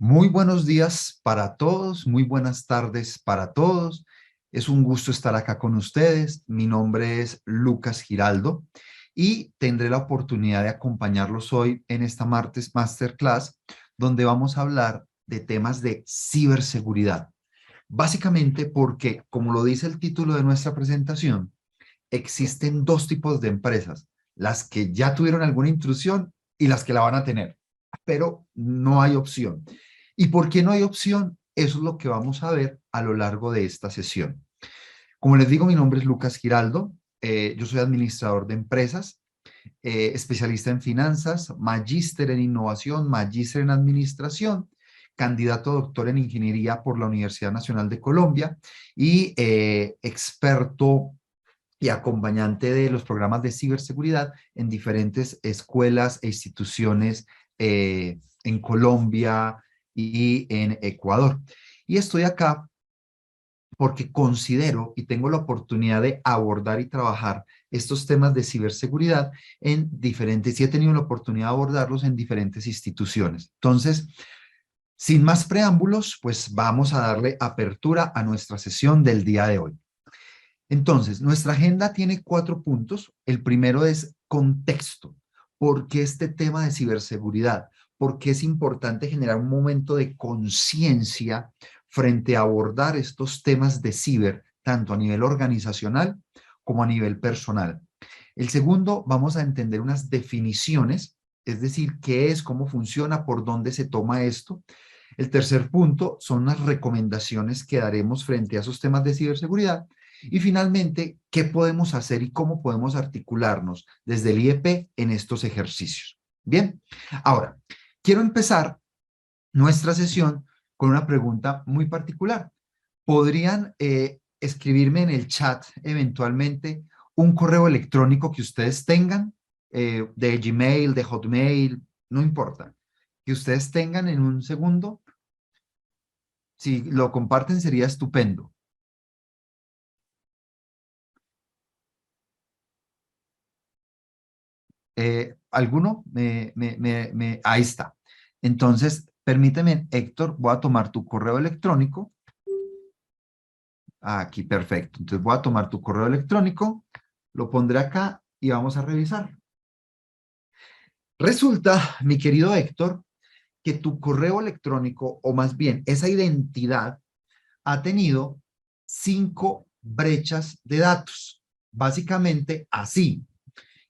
Muy buenos días para todos, muy buenas tardes para todos. Es un gusto estar acá con ustedes. Mi nombre es Lucas Giraldo y tendré la oportunidad de acompañarlos hoy en esta martes masterclass, donde vamos a hablar de temas de ciberseguridad. Básicamente porque, como lo dice el título de nuestra presentación, existen dos tipos de empresas: las que ya tuvieron alguna intrusión y las que la van a tener, pero no hay opción. ¿Y por qué no hay opción? Eso es lo que vamos a ver a lo largo de esta sesión. Como les digo, mi nombre es Lucas Giraldo. Yo soy administrador de empresas, especialista en finanzas, magíster en innovación, magíster en administración, candidato a doctor en ingeniería por la Universidad Nacional de Colombia y experto y acompañante de los programas de ciberseguridad en diferentes escuelas e instituciones en Colombia y en Ecuador. Y estoy acá porque considero y tengo la oportunidad de abordar y trabajar estos temas de ciberseguridad en diferentes, y he tenido la oportunidad de abordarlos en diferentes instituciones. Entonces, sin más preámbulos, pues vamos a darle apertura a nuestra sesión del día de hoy. Entonces, nuestra agenda tiene 4 puntos. El primero es contexto. ¿Por qué este tema de ciberseguridad? ¿Por qué es importante generar un momento de conciencia frente a abordar estos temas de ciber, tanto a nivel organizacional como a nivel personal? El segundo, vamos a entender unas definiciones, es decir, qué es, cómo funciona, por dónde se toma esto. El tercer punto son las recomendaciones que daremos frente a esos temas de ciberseguridad. Y finalmente, ¿qué podemos hacer y cómo podemos articularnos desde el IEP en estos ejercicios? Bien, ahora, quiero empezar nuestra sesión con una pregunta muy particular. ¿Podrían escribirme en el chat eventualmente un correo electrónico que ustedes tengan, de Gmail, de Hotmail, no importa, que ustedes tengan en un segundo? Si lo comparten sería estupendo. ¿Alguno? Ahí está. Entonces, permíteme, Héctor, voy a tomar tu correo electrónico. Aquí, perfecto. Entonces voy a tomar tu correo electrónico, lo pondré acá y vamos a revisar. Resulta, mi querido Héctor, que tu correo electrónico, o más bien esa identidad, ha tenido 5 brechas de datos. Básicamente así.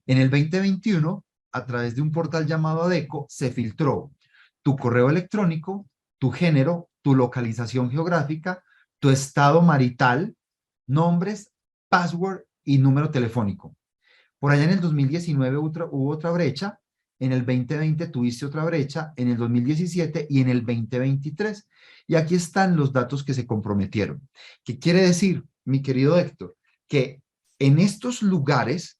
En el 2021, a través de un portal llamado Adeco, se filtró tu correo electrónico, tu género, tu localización geográfica, tu estado marital, nombres, password y número telefónico. Por allá en el 2019 hubo otra brecha, en el 2020 tuviste otra brecha, en el 2017 y en el 2023. Y aquí están los datos que se comprometieron. ¿Qué quiere decir, mi querido Héctor? Que en estos lugares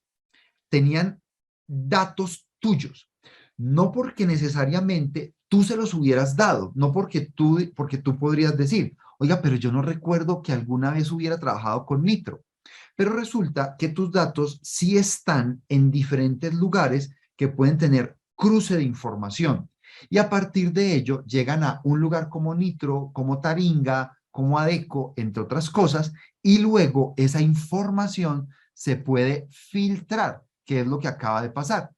tenían datos tuyos, no porque necesariamente tú se los hubieras dado, no porque tú podrías decir, oiga, pero yo no recuerdo que alguna vez hubiera trabajado con Nitro. Pero resulta que tus datos sí están en diferentes lugares que pueden tener cruce de información. Y a partir de ello llegan a un lugar como Nitro, como Taringa, como Adeco, entre otras cosas, y luego esa información se puede filtrar, que es lo que acaba de pasar.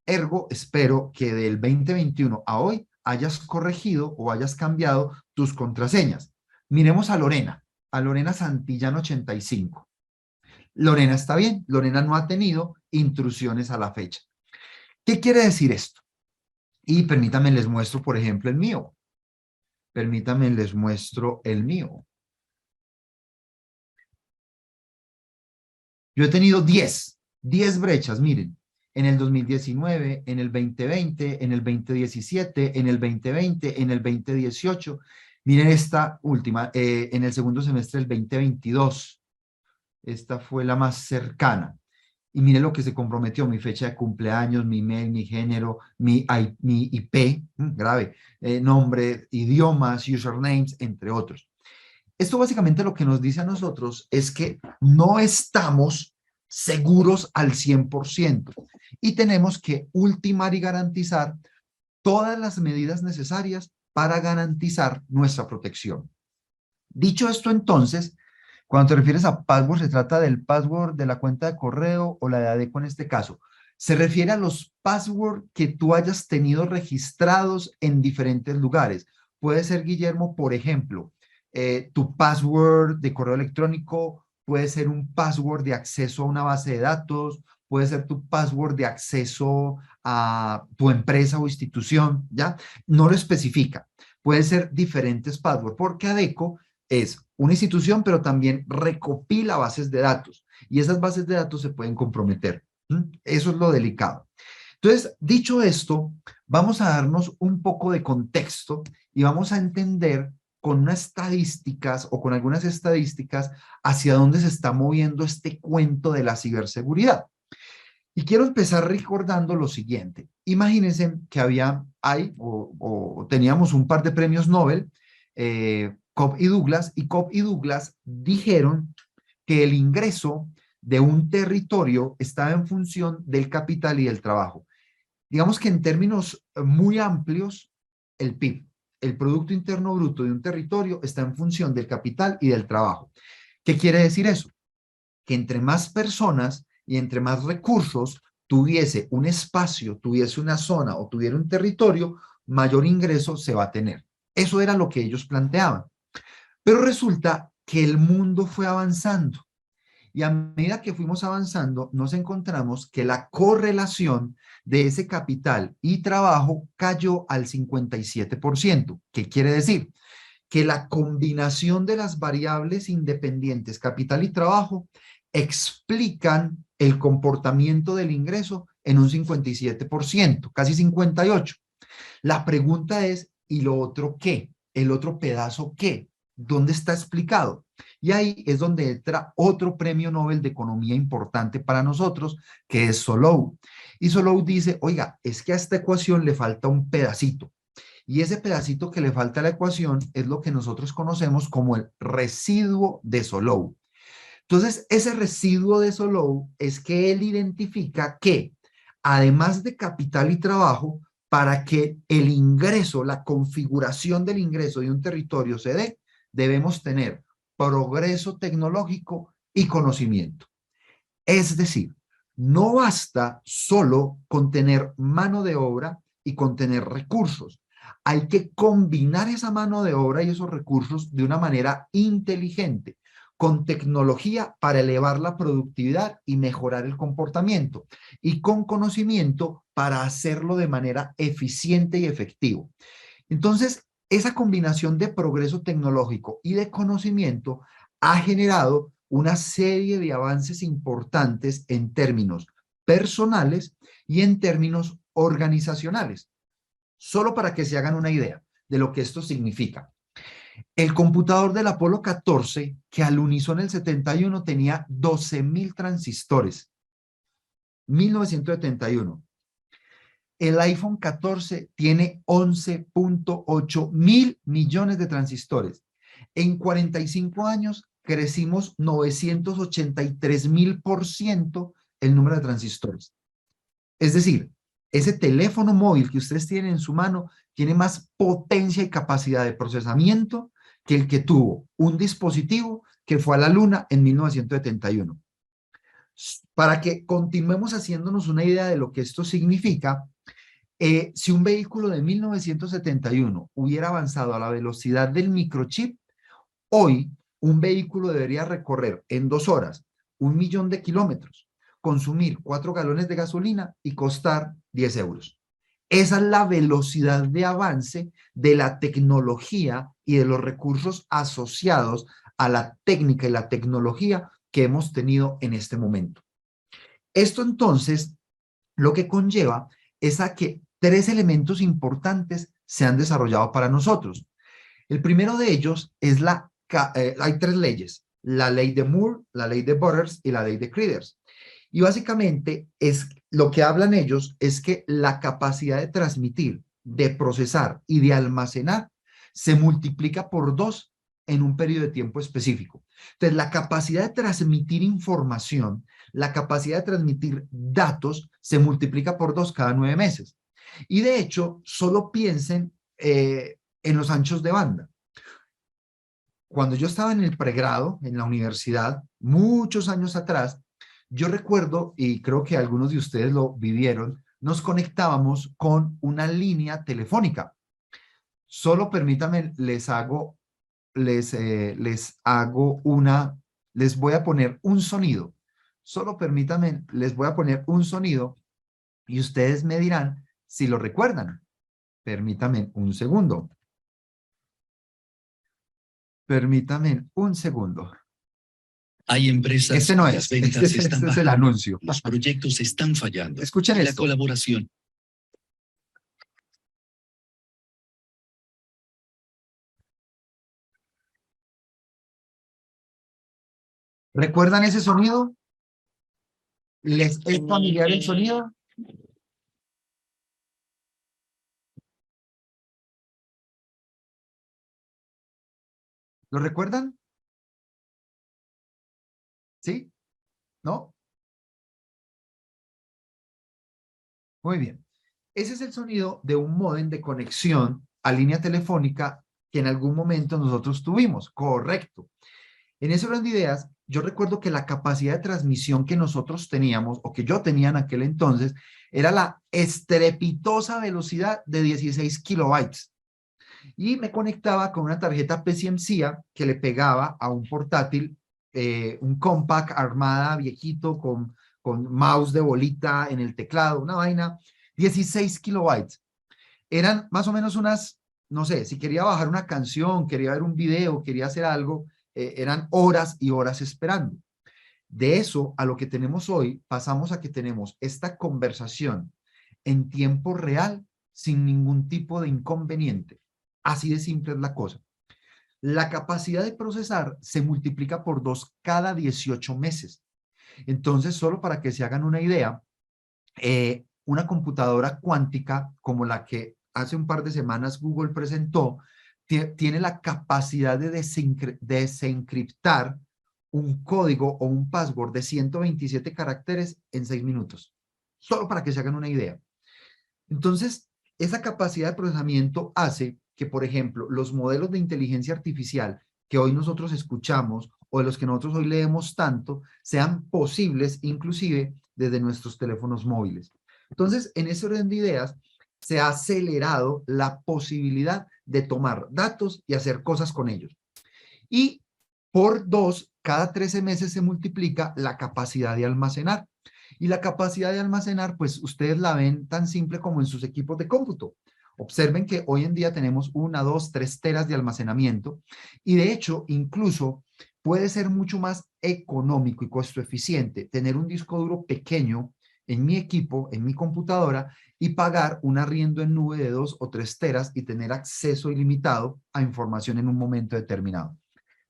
Ergo, espero que del 2021 a hoy hayas corregido o hayas cambiado tus contraseñas. Miremos a Lorena Santillán 85. Lorena está bien, Lorena no ha tenido intrusiones a la fecha. ¿Qué quiere decir esto? Y permítanme les muestro, por ejemplo, el mío. Permítanme les muestro el mío. Yo he tenido 10 brechas, miren, en el 2019, en el 2020, en el 2017, en el 2020, en el 2018. Miren esta última, en el segundo semestre del 2022. Esta fue la más cercana. Y mire lo que se comprometió: mi fecha de cumpleaños, mi mail, mi género, mi IP, grave, nombre, idiomas, usernames, entre otros. Esto básicamente lo que nos dice a nosotros es que no estamos seguros al 100% y tenemos que ultimar y garantizar todas las medidas necesarias para garantizar nuestra protección. Dicho esto, entonces, cuando te refieres a password, ¿se trata del password de la cuenta de correo o la de ADECO en este caso? Se refiere a los passwords que tú hayas tenido registrados en diferentes lugares. Puede ser, Guillermo, por ejemplo, tu password de correo electrónico, puede ser un password de acceso a una base de datos, puede ser tu password de acceso a tu empresa o institución, ¿ya? No lo especifica. Pueden ser diferentes passwords, porque ADECO es una institución, pero también recopila bases de datos y esas bases de datos se pueden comprometer. Eso es lo delicado. Entonces, dicho esto, vamos a darnos un poco de contexto y vamos a entender con unas estadísticas o con algunas estadísticas hacia dónde se está moviendo este cuento de la ciberseguridad. Y quiero empezar recordando lo siguiente. Imagínense que teníamos un par de premios Nobel, Cobb y Cobb y Douglas dijeron que el ingreso de un territorio estaba en función del capital y del trabajo. Digamos que en términos muy amplios, el PIB, el Producto Interno Bruto de un territorio, está en función del capital y del trabajo. ¿Qué quiere decir eso? Que entre más personas y entre más recursos tuviese un espacio, tuviese una zona o tuviera un territorio, mayor ingreso se va a tener. Eso era lo que ellos planteaban. Pero resulta que el mundo fue avanzando y a medida que fuimos avanzando nos encontramos que la correlación de ese capital y trabajo cayó al 57%. ¿Qué quiere decir? Que la combinación de las variables independientes, capital y trabajo, explican el comportamiento del ingreso en un 57%, casi 58%. La pregunta es, ¿y lo otro qué? ¿El otro pedazo qué? ¿Dónde está explicado? Y ahí es donde entra otro premio Nobel de Economía importante para nosotros, que es Solow. Y Solow dice, oiga, es que a esta ecuación le falta un pedacito. Y ese pedacito que le falta a la ecuación es lo que nosotros conocemos como el residuo de Solow. Entonces, ese residuo de Solow es que él identifica que, además de capital y trabajo, para que el ingreso, la configuración del ingreso de un territorio se dé, debemos tener progreso tecnológico y conocimiento. Es decir, no basta solo con tener mano de obra y con tener recursos. Hay que combinar esa mano de obra y esos recursos de una manera inteligente, con tecnología para elevar la productividad y mejorar el comportamiento, y con conocimiento para hacerlo de manera eficiente y efectivo. Entonces, esa combinación de progreso tecnológico y de conocimiento ha generado una serie de avances importantes en términos personales y en términos organizacionales. Solo para que se hagan una idea de lo que esto significa. El computador del Apolo 14, que al unísono en el 71 tenía 12.000 transistores, 1971. El iPhone 14 tiene 11.8 mil millones de transistores. En 45 años crecimos 983.000% el número de transistores. Es decir, ese teléfono móvil que ustedes tienen en su mano tiene más potencia y capacidad de procesamiento que el que tuvo un dispositivo que fue a la Luna en 1971. Para que continuemos haciéndonos una idea de lo que esto significa, si un vehículo de 1971 hubiera avanzado a la velocidad del microchip, hoy un vehículo debería recorrer en 2 horas 1.000.000 de kilómetros, consumir 4 galones de gasolina y costar 10 euros. Esa es la velocidad de avance de la tecnología y de los recursos asociados a la técnica y la tecnología que hemos tenido en este momento. Esto entonces lo que conlleva es a que 3 elementos importantes se han desarrollado para nosotros. El primero de ellos es hay 3 leyes: la ley de Moore, la ley de Butters y la ley de Creders. Y básicamente lo que hablan ellos es que la capacidad de transmitir, de procesar y de almacenar se multiplica por 2 en un periodo de tiempo específico. Entonces, la capacidad de transmitir información, la capacidad de transmitir datos se multiplica por 2 cada 9 meses. Y de hecho, solo piensen en los anchos de banda. Cuando yo estaba en el pregrado, en la universidad, muchos años atrás, yo recuerdo, y creo que algunos de ustedes lo vivieron, nos conectábamos con una línea telefónica. Solo permítanme, les voy a poner un sonido. Solo permítanme, les voy a poner un sonido y ustedes me dirán si lo recuerdan. Permítanme un segundo. Permítanme un segundo. Hay empresas Este no cuyas es, ventas este están es el bajando, anuncio. los proyectos están fallando. Escuchen y la esto. colaboración. ¿Recuerdan ese sonido? ¿Les es familiar el sonido? ¿Lo recuerdan? ¿Sí? ¿No? Muy bien. Ese es el sonido de un módem de conexión a línea telefónica que en algún momento nosotros tuvimos. Correcto. En ese orden de ideas, yo recuerdo que la capacidad de transmisión que nosotros teníamos, o que yo tenía en aquel entonces, era la estrepitosa velocidad de 16 kilobytes. Y me conectaba con una tarjeta PCMCIA que le pegaba a un portátil, un compact armada viejito con mouse de bolita en el teclado, una vaina, 16 kilobytes. Eran más o menos unas, no sé, si quería bajar una canción, quería ver un video, quería hacer algo, eran horas y horas esperando. De eso a lo que tenemos hoy, pasamos a que tenemos esta conversación en tiempo real sin ningún tipo de inconveniente. Así de simple es la cosa. La capacidad de procesar se multiplica por 2 cada 18 meses. Entonces, solo para que se hagan una idea, una computadora cuántica como la que hace un par de semanas Google presentó, tiene la capacidad de desencriptar un código o un password de 127 caracteres en 6 minutos. Solo para que se hagan una idea. Entonces, esa capacidad de procesamiento hace que, por ejemplo, los modelos de inteligencia artificial que hoy nosotros escuchamos o de los que nosotros hoy leemos tanto, sean posibles inclusive desde nuestros teléfonos móviles. Entonces, en ese orden de ideas, se ha acelerado la posibilidad de tomar datos y hacer cosas con ellos. Y por 2, cada 13 meses se multiplica la capacidad de almacenar. Y la capacidad de almacenar, pues ustedes la ven tan simple como en sus equipos de cómputo. Observen que hoy en día tenemos 1, 2, 3 teras de almacenamiento y de hecho incluso puede ser mucho más económico y costo eficiente tener un disco duro pequeño en mi equipo, en mi computadora y pagar un arriendo en nube de 2 o 3 teras y tener acceso ilimitado a información en un momento determinado.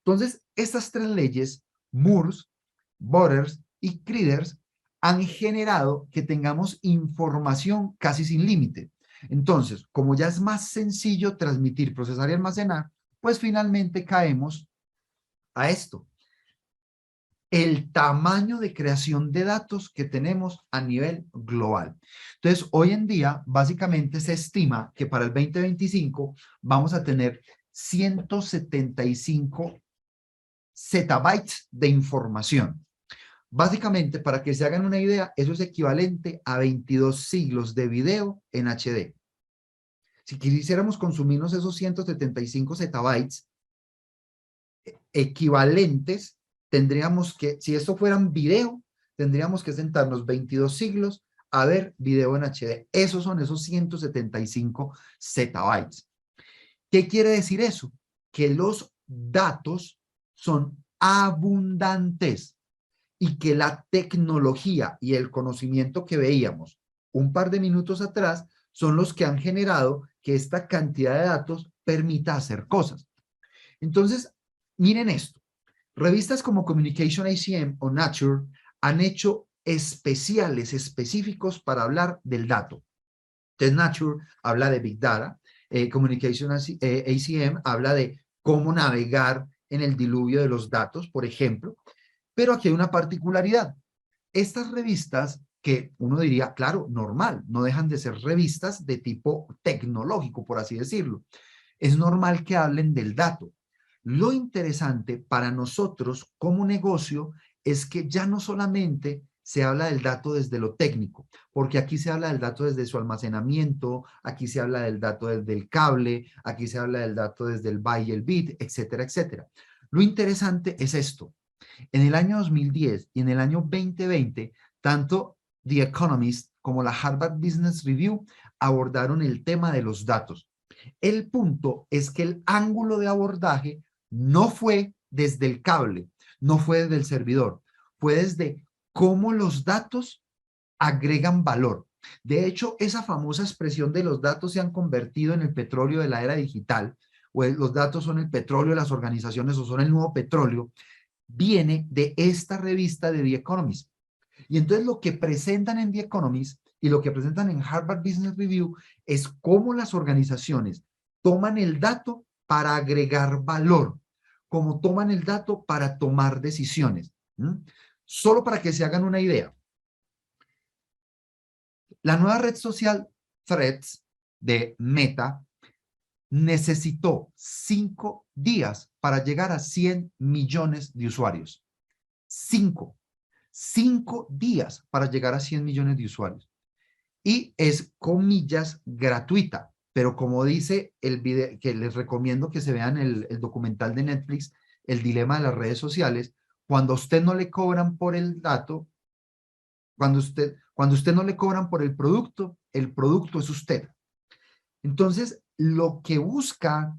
Entonces, estas 3 leyes, Moore's, Borders y Criders, han generado que tengamos información casi sin límite. Entonces, como ya es más sencillo transmitir, procesar y almacenar, pues finalmente caemos a esto. El tamaño de creación de datos que tenemos a nivel global. Entonces, hoy en día, básicamente se estima que para el 2025 vamos a tener 175 zettabytes de información. Básicamente, para que se hagan una idea, eso es equivalente a 22 siglos de video en HD. Si quisiéramos consumirnos esos 175 zettabytes equivalentes, tendríamos que, si esto fueran video, tendríamos que sentarnos 22 siglos a ver video en HD. Esos son esos 175 zettabytes. ¿Qué quiere decir eso? Que los datos son abundantes y que la tecnología y el conocimiento que veíamos un par de minutos atrás son los que han generado que esta cantidad de datos permita hacer cosas. Entonces, miren esto. Revistas como Communication ACM o Nature han hecho especiales, específicos para hablar del dato. Entonces, Nature habla de Big Data, Communication ACM habla de cómo navegar en el diluvio de los datos, por ejemplo, pero aquí hay una particularidad. Estas revistas que uno diría, claro, normal, no dejan de ser revistas de tipo tecnológico, por así decirlo. Es normal que hablen del dato. Lo interesante para nosotros como negocio es que ya no solamente se habla del dato desde lo técnico, porque aquí se habla del dato desde su almacenamiento, aquí se habla del dato desde el cable, aquí se habla del dato desde el byte y el bit, etcétera, etcétera. Lo interesante es esto. En el año 2010 y en el año 2020, tanto The Economist como la Harvard Business Review abordaron el tema de los datos. El punto es que el ángulo de abordaje no fue desde el cable, no fue desde el servidor, fue desde cómo los datos agregan valor. De hecho, esa famosa expresión de los datos se han convertido en el petróleo de la era digital, o los datos son el petróleo de las organizaciones o son el nuevo petróleo, viene de esta revista de The Economist. Y entonces lo que presentan en The Economist y lo que presentan en Harvard Business Review es cómo las organizaciones toman el dato para agregar valor, cómo toman el dato para tomar decisiones. Solo para que se hagan una idea. La nueva red social Threads de Meta necesitó 5 días para llegar a 100 millones de usuarios. 5 días para llegar a 100 millones de usuarios. Y es, comillas, gratuita. Pero como dice el video, que les recomiendo que se vean el documental de Netflix, El dilema de las redes sociales, cuando a usted no le cobran por el dato, cuando usted no le cobran por el producto es usted. Entonces, lo que busca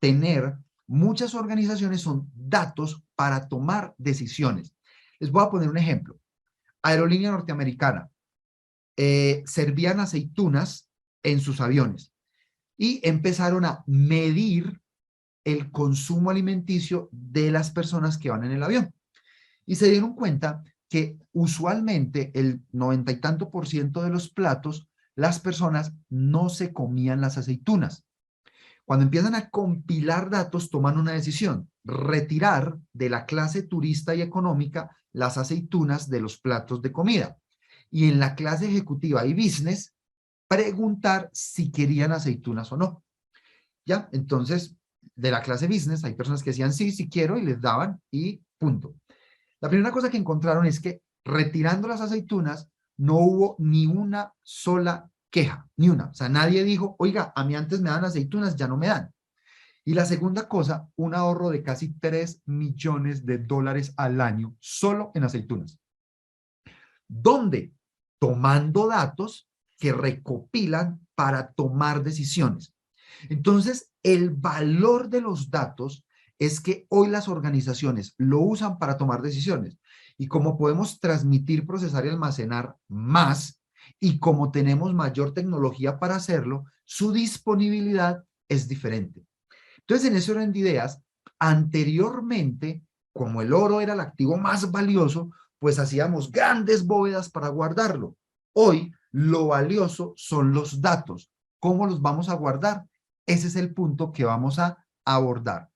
tener muchas organizaciones son datos para tomar decisiones. Les voy a poner un ejemplo. Aerolínea norteamericana. Servían aceitunas en sus aviones y empezaron a medir el consumo alimenticio de las personas que van en el avión. Y se dieron cuenta que usualmente el 90 y tanto % de los platos, las personas no se comían las aceitunas. Cuando empiezan a compilar datos, toman una decisión: retirar de la clase turista y económica las aceitunas de los platos de comida. Y en la clase ejecutiva y business, preguntar si querían aceitunas o no. ¿Ya? Entonces, de la clase business, hay personas que decían sí, sí quiero, y les daban, y punto. La primera cosa que encontraron es que retirando las aceitunas, no hubo ni una sola queja, ni una. O sea, nadie dijo, oiga, a mí antes me dan aceitunas, ya no me dan. Y la segunda cosa, un ahorro de casi $3 millones al año solo en aceitunas. ¿Dónde? Tomando datos que recopilan para tomar decisiones. Entonces, el valor de los datos es que hoy las organizaciones lo usan para tomar decisiones. Y como podemos transmitir, procesar y almacenar más, y como tenemos mayor tecnología para hacerlo, su disponibilidad es diferente. Entonces, en ese orden de ideas, anteriormente, como el oro era el activo más valioso, pues hacíamos grandes bóvedas para guardarlo. Hoy, lo valioso son los datos. ¿Cómo los vamos a guardar? Ese es el punto que vamos a abordar.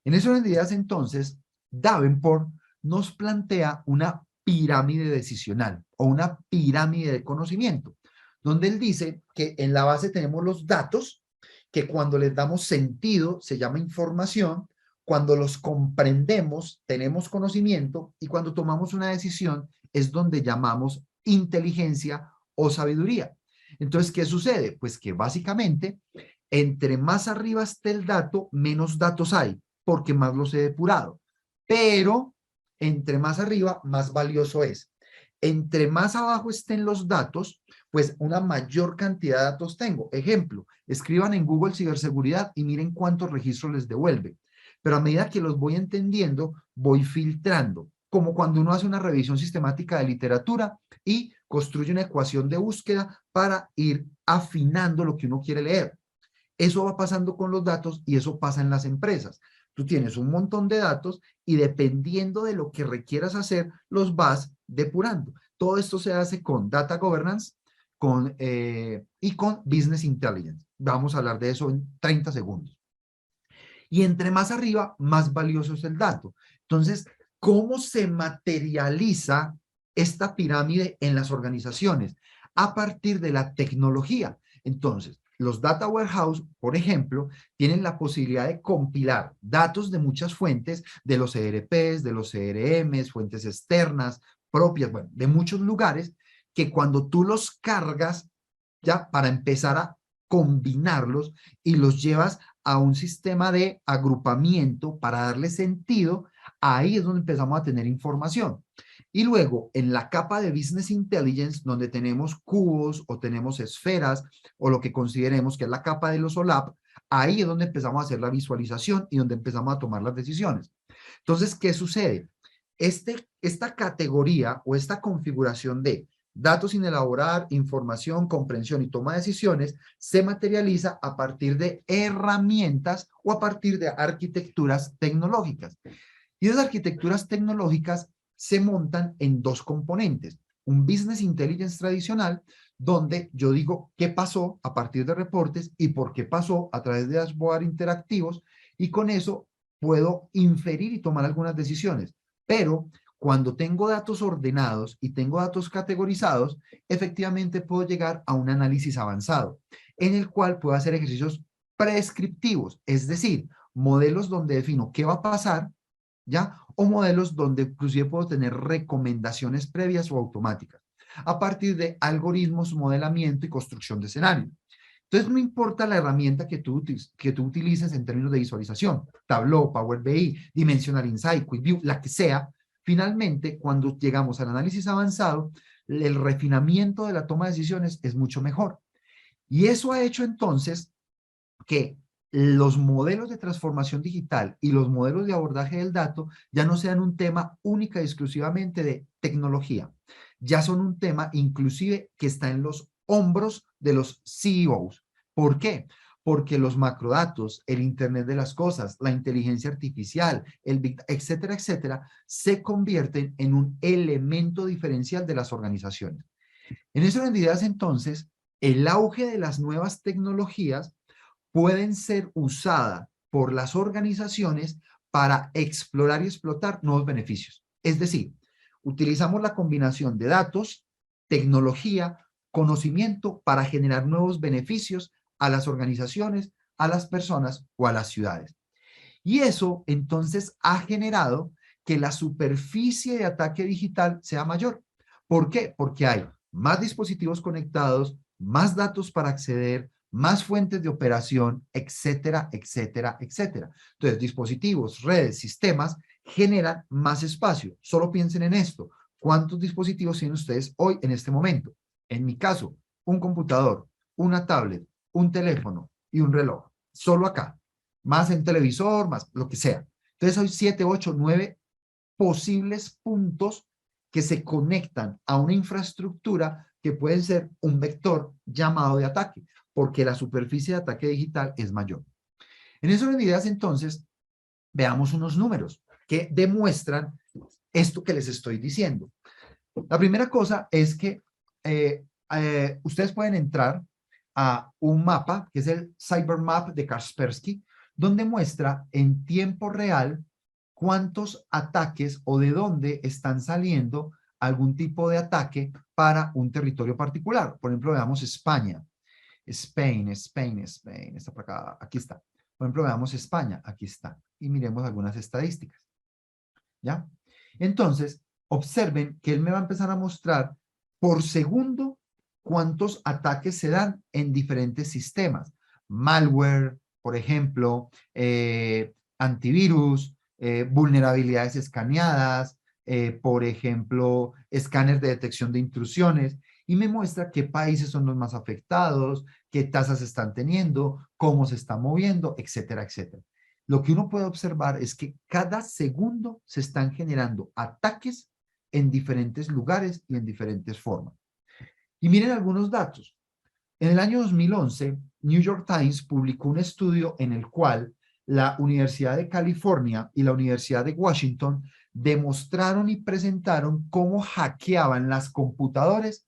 En ese orden de ideas, entonces, Davenport nos plantea una pirámide decisional o una pirámide de conocimiento, donde él dice que en la base tenemos los datos, que cuando les damos sentido se llama información, cuando los comprendemos tenemos conocimiento, y cuando tomamos una decisión es donde llamamos inteligencia o sabiduría. Entonces, ¿qué sucede? Pues que básicamente, entre más arriba esté el dato, menos datos hay, porque más los he depurado. Pero entre más arriba, más valioso es. Entre más abajo estén los datos, pues una mayor cantidad de datos tengo. Ejemplo, escriban en Google ciberseguridad y miren cuántos registros les devuelve. Pero a medida que los voy entendiendo, voy filtrando. Como cuando uno hace una revisión sistemática de literatura y construye una ecuación de búsqueda para ir afinando lo que uno quiere leer. Eso va pasando con los datos y eso pasa en las empresas. Tú tienes un montón de datos y dependiendo de lo que requieras hacer, los vas depurando. Todo esto se hace con Data Governance y con Business Intelligence. Vamos a hablar de eso en 30 segundos. Y entre más arriba, más valioso es el dato. Entonces, ¿cómo se materializa esta pirámide en las organizaciones? A partir de la tecnología. Entonces, los data warehouse, por ejemplo, tienen la posibilidad de compilar datos de muchas fuentes, de los ERPs, de los CRMs, fuentes externas, propias, bueno, de muchos lugares, que cuando tú los cargas, ya para empezar a combinarlos y los llevas a un sistema de agrupamiento para darle sentido, ahí es donde empezamos a tener información. Y luego, en la capa de Business Intelligence, donde tenemos cubos o tenemos esferas o lo que consideremos que es la capa de los OLAP, ahí es donde empezamos a hacer la visualización y donde empezamos a tomar las decisiones. Entonces, ¿qué sucede? Esta categoría o esta configuración de datos sin elaborar, información, comprensión y toma de decisiones se materializa a partir de herramientas o a partir de arquitecturas tecnológicas. Y esas arquitecturas tecnológicas se montan en dos componentes. Un Business Intelligence tradicional, donde yo digo qué pasó a partir de reportes y por qué pasó a través de dashboard interactivos, y con eso puedo inferir y tomar algunas decisiones. Pero cuando tengo datos ordenados y tengo datos categorizados, efectivamente puedo llegar a un análisis avanzado, en el cual puedo hacer ejercicios prescriptivos, es decir, modelos donde defino qué va a pasar, ¿ya? O modelos donde inclusive puedo tener recomendaciones previas o automáticas, a partir de algoritmos, modelamiento y construcción de escenario. Entonces, no importa la herramienta que tú utilices en términos de visualización, Tableau, Power BI, Dimensional Insight, QuickView, la que sea, finalmente, cuando llegamos al análisis avanzado, el refinamiento de la toma de decisiones es mucho mejor. Y eso ha hecho entonces que los modelos de transformación digital y los modelos de abordaje del dato ya no sean un tema única y exclusivamente de tecnología, ya son un tema inclusive que está en los hombros de los CEOs. ¿Por qué? Porque los macrodatos, el Internet de las cosas, la inteligencia artificial, el Big Data, etcétera, etcétera, se convierten en un elemento diferencial de las organizaciones. En ese orden de ideas, entonces, el auge de las nuevas tecnologías pueden ser usadas por las organizaciones para explorar y explotar nuevos beneficios. Es decir, utilizamos la combinación de datos, tecnología, conocimiento para generar nuevos beneficios a las organizaciones, a las personas o a las ciudades. Y eso entonces ha generado que la superficie de ataque digital sea mayor. ¿Por qué? Porque hay más dispositivos conectados, más datos para acceder, más fuentes de operación, etcétera, etcétera, etcétera. Entonces, dispositivos, redes, sistemas generan más espacio. Solo piensen en esto. ¿Cuántos dispositivos tienen ustedes hoy en este momento? En mi caso, un computador, una tablet, un teléfono y un reloj. Solo acá. Más en televisor, más lo que sea. Entonces, hay 7, 8, 9 posibles puntos que se conectan a una infraestructura que puede ser un vector llamado de ataque, porque la superficie de ataque digital es mayor. En esas medidas, entonces, veamos unos números que demuestran esto que les estoy diciendo. La primera cosa es que ustedes pueden entrar a un mapa, que es el CyberMap de Kaspersky, donde muestra en tiempo real cuántos ataques o de dónde están saliendo algún tipo de ataque para un territorio particular. Por ejemplo, veamos España. Spain, está por acá, aquí está. Por ejemplo, veamos España, aquí está. Y miremos algunas estadísticas. ¿Ya? Entonces, observen que él me va a empezar a mostrar por segundo cuántos ataques se dan en diferentes sistemas. Malware, por ejemplo, antivirus, vulnerabilidades escaneadas, por ejemplo, escáner de detección de intrusiones, y me muestra qué países son los más afectados, qué tasas están teniendo, cómo se está moviendo, etcétera, etcétera. Lo que uno puede observar es que cada segundo se están generando ataques en diferentes lugares y en diferentes formas. Y miren algunos datos. En el año 2011, New York Times publicó un estudio en el cual la Universidad de California y la Universidad de Washington demostraron y presentaron cómo hackeaban las computadoras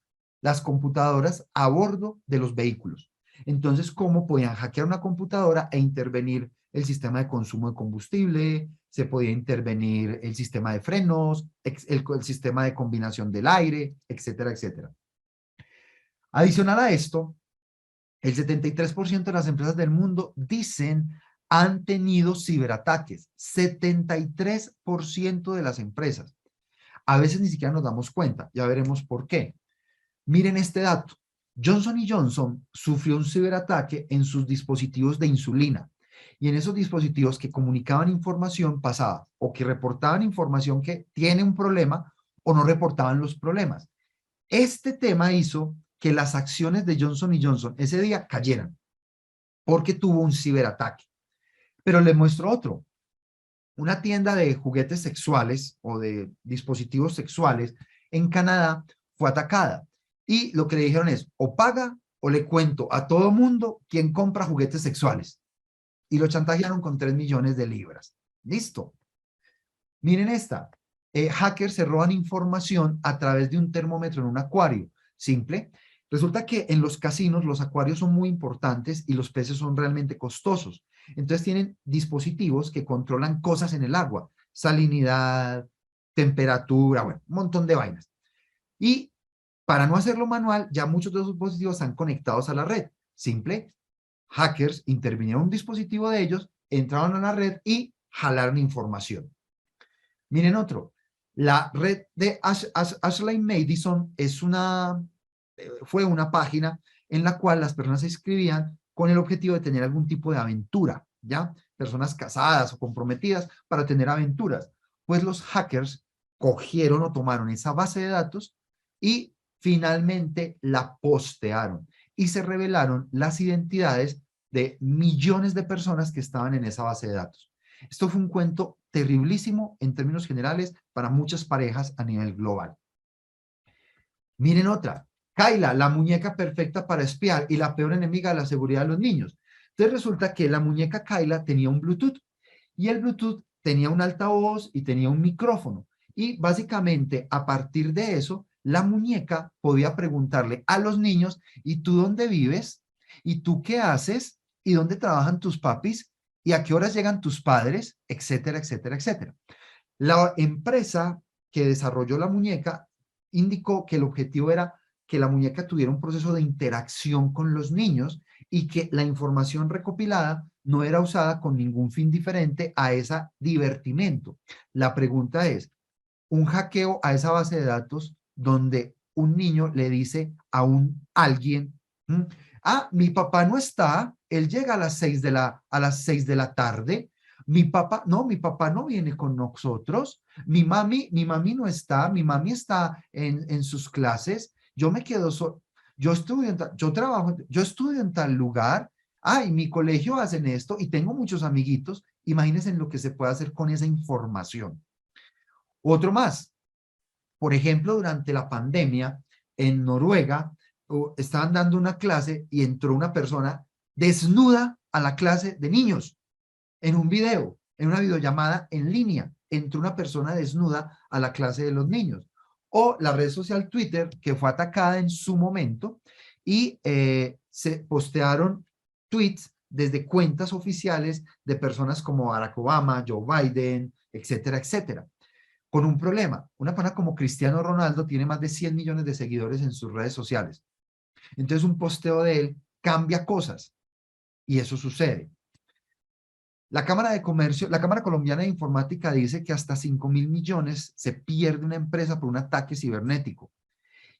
a bordo de los vehículos. Entonces, cómo podían hackear una computadora e intervenir el sistema de consumo de combustible, se podía intervenir el sistema de frenos, el sistema de combinación del aire, etcétera, etcétera. Adicional a esto, El 73% de las empresas del mundo dicen han tenido ciberataques. 73% de las empresas. A veces ni siquiera nos damos cuenta. Ya veremos por qué. Miren este dato. Johnson Johnson sufrió un ciberataque en sus dispositivos de insulina. Y en esos dispositivos que comunicaban información pasada o que reportaban información que tiene un problema o no reportaban los problemas. Este tema hizo que las acciones de Johnson Johnson ese día cayeran porque tuvo un ciberataque. Pero les muestro otro. Una tienda de juguetes sexuales o de dispositivos sexuales en Canadá fue atacada. Y lo que le dijeron es, o paga o le cuento a todo mundo quién compra juguetes sexuales. Y lo chantajearon con 3 millones de libras. Listo. Miren esta. Hackers se roban información a través de un termómetro en un acuario. Simple. Resulta que en los casinos los acuarios son muy importantes y los peces son realmente costosos. Entonces tienen dispositivos que controlan cosas en el agua. Salinidad, temperatura, bueno, un montón de vainas. Y para no hacerlo manual, ya muchos de esos dispositivos están conectados a la red. Simple. Hackers intervinieron en un dispositivo de ellos, entraron a la red y jalaron información. Miren otro. La red de Ashley Madison fue una página en la cual las personas se inscribían con el objetivo de tener algún tipo de aventura, ¿ya? Personas casadas o comprometidas para tener aventuras. Pues los hackers cogieron o tomaron esa base de datos y finalmente la postearon y se revelaron las identidades de millones de personas que estaban en esa base de datos. Esto fue un cuento terriblísimo en términos generales para muchas parejas a nivel global. Miren otra. Kayla, la muñeca perfecta para espiar y la peor enemiga de la seguridad de los niños. Entonces resulta que la muñeca Kayla tenía un Bluetooth y el Bluetooth tenía un altavoz y tenía un micrófono. Y básicamente a partir de eso, la muñeca podía preguntarle a los niños, ¿y tú dónde vives? ¿Y tú qué haces? ¿Y dónde trabajan tus papis? ¿Y a qué horas llegan tus padres? Etcétera, etcétera, etcétera. La empresa que desarrolló la muñeca indicó que el objetivo era que la muñeca tuviera un proceso de interacción con los niños y que la información recopilada no era usada con ningún fin diferente a ese divertimento. La pregunta es, un hackeo a esa base de datos donde un niño le dice a alguien, mi papá no está, él llega a las 6 de la tarde, mi papá no viene con nosotros, mi mami no está, mi mami está en sus clases, yo me quedo solo, yo estudio en tal lugar, mi colegio hacen esto y tengo muchos amiguitos, imagínense lo que se puede hacer con esa información. Otro más, por ejemplo, durante la pandemia en Noruega, estaban dando una clase y entró una persona desnuda a la clase de niños en un video, en una videollamada en línea. Entró una persona desnuda a la clase de los niños. O la red social Twitter, que fue atacada en su momento y se postearon tweets desde cuentas oficiales de personas como Barack Obama, Joe Biden, etcétera, etcétera. Con un problema. Una persona como Cristiano Ronaldo tiene más de 100 millones de seguidores en sus redes sociales. Entonces un posteo de él cambia cosas y eso sucede. La Cámara de Comercio, la Cámara Colombiana de Informática dice que hasta 5.000 millones se pierde una empresa por un ataque cibernético.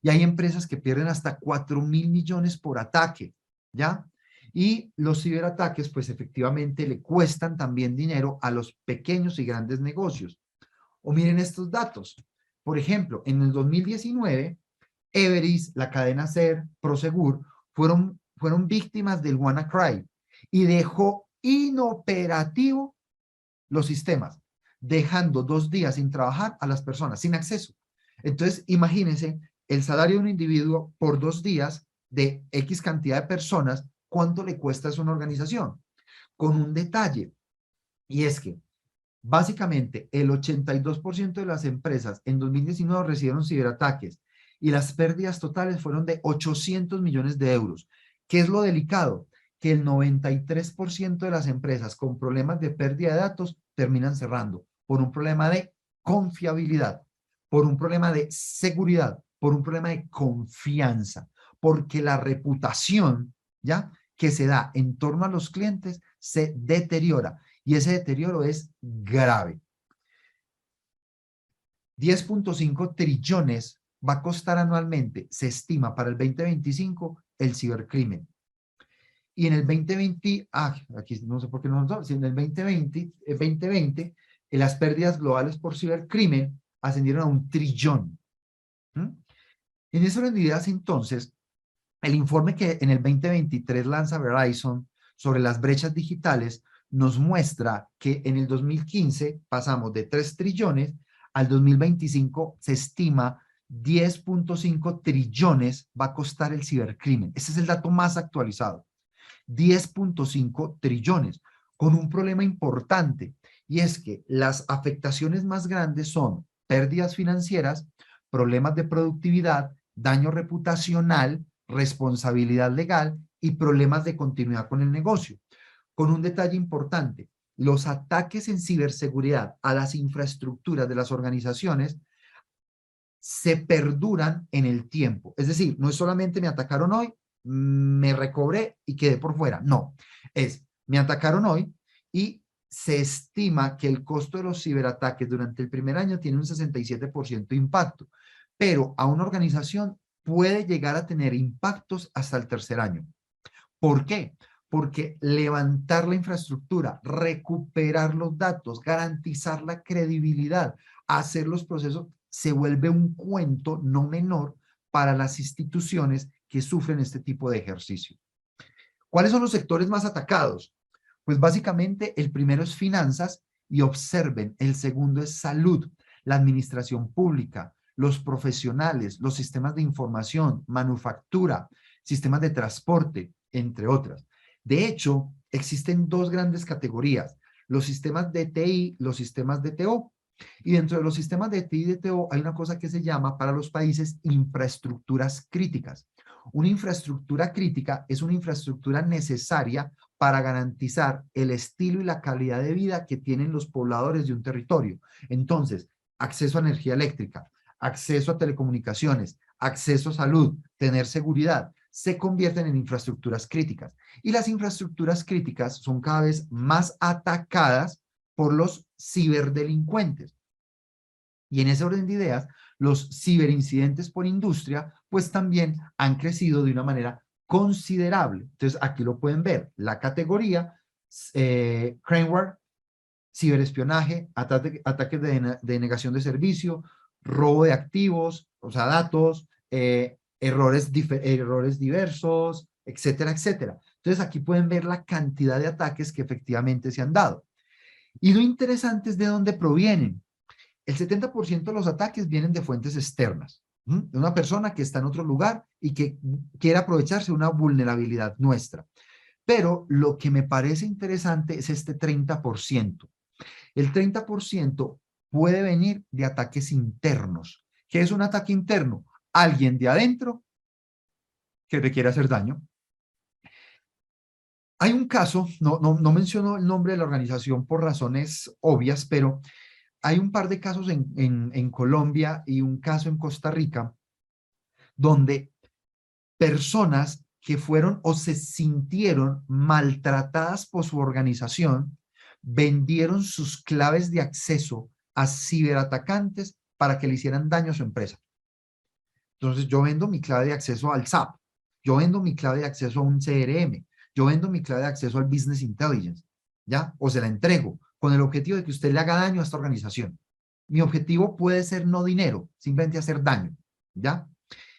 Y hay empresas que pierden hasta 4.000 millones por ataque, ¿ya? Y los ciberataques, pues efectivamente le cuestan también dinero a los pequeños y grandes negocios. O miren estos datos. Por ejemplo, en el 2019, Everis, la cadena SER, Prosegur, fueron víctimas del WannaCry y dejó inoperativo los sistemas, dejando 2 días sin trabajar a las personas, sin acceso. Entonces, imagínense el salario de un individuo por 2 días de X cantidad de personas, ¿cuánto le cuesta a una organización? Con un detalle, y es que básicamente, el 82% de las empresas en 2019 recibieron ciberataques y las pérdidas totales fueron de 800 millones de euros. ¿Qué es lo delicado? Que el 93% de las empresas con problemas de pérdida de datos terminan cerrando por un problema de confiabilidad, por un problema de seguridad, por un problema de confianza, porque la reputación ¿ya? Que se da en torno a los clientes se deteriora y ese deterioro es grave. 10.5 trillones va a costar anualmente, se estima para el 2025, el cibercrimen. Y en el 2020, aquí no sé por qué no nos, en el 2020, las pérdidas globales por cibercrimen ascendieron a 1 trillón. En esa orden de ideas, entonces, el informe que en el 2023 lanza Verizon sobre las brechas digitales nos muestra que en el 2015 pasamos de 3 trillones, al 2025 se estima 10.5 trillones va a costar el cibercrimen. Ese es el dato más actualizado. 10.5 trillones, con un problema importante, y es que las afectaciones más grandes son pérdidas financieras, problemas de productividad, daño reputacional, responsabilidad legal y problemas de continuidad con el negocio. Con un detalle importante, los ataques en ciberseguridad a las infraestructuras de las organizaciones se perduran en el tiempo. Es decir, no es solamente me atacaron hoy, me recobré y quedé por fuera. No, me atacaron hoy y se estima que el costo de los ciberataques durante el primer año tiene un 67% de impacto, pero a una organización puede llegar a tener impactos hasta el tercer año. ¿Por qué? Porque levantar la infraestructura, recuperar los datos, garantizar la credibilidad, hacer los procesos, se vuelve un cuento no menor para las instituciones que sufren este tipo de ejercicio. ¿Cuáles son los sectores más atacados? Pues básicamente el primero es finanzas y observen, el segundo es salud, la administración pública, los profesionales, los sistemas de información, manufactura, sistemas de transporte, entre otras. De hecho, existen dos grandes categorías, los sistemas de TI, los sistemas de TO. Y dentro de los sistemas de TI y de TO hay una cosa que se llama para los países infraestructuras críticas. Una infraestructura crítica es una infraestructura necesaria para garantizar el estilo y la calidad de vida que tienen los pobladores de un territorio. Entonces, acceso a energía eléctrica, acceso a telecomunicaciones, acceso a salud, tener seguridad, se convierten en infraestructuras críticas. Y las infraestructuras críticas son cada vez más atacadas por los ciberdelincuentes. Y en ese orden de ideas, los ciberincidentes por industria, pues también han crecido de una manera considerable. Entonces, aquí lo pueden ver, la categoría, craneware, ciberespionaje, ataques de negación de servicio, robo de activos, o sea, datos, errores diversos, etcétera, etcétera. Entonces, aquí pueden ver la cantidad de ataques que efectivamente se han dado. Y lo interesante es de dónde provienen. El 70% de los ataques vienen de fuentes externas, de una persona que está en otro lugar y que quiere aprovecharse de una vulnerabilidad nuestra. Pero lo que me parece interesante es este 30%. El 30% puede venir de ataques internos. ¿Qué es un ataque interno? Alguien de adentro que te quiere hacer daño. Hay un caso, no menciono el nombre de la organización por razones obvias, pero hay un par de casos en Colombia y un caso en Costa Rica donde personas que fueron o se sintieron maltratadas por su organización vendieron sus claves de acceso a ciberatacantes para que le hicieran daño a su empresa. Entonces yo vendo mi clave de acceso al SAP, yo vendo mi clave de acceso a un CRM, yo vendo mi clave de acceso al Business Intelligence, ¿ya? O se la entrego con el objetivo de que usted le haga daño a esta organización. Mi objetivo puede ser no dinero, simplemente hacer daño, ¿ya?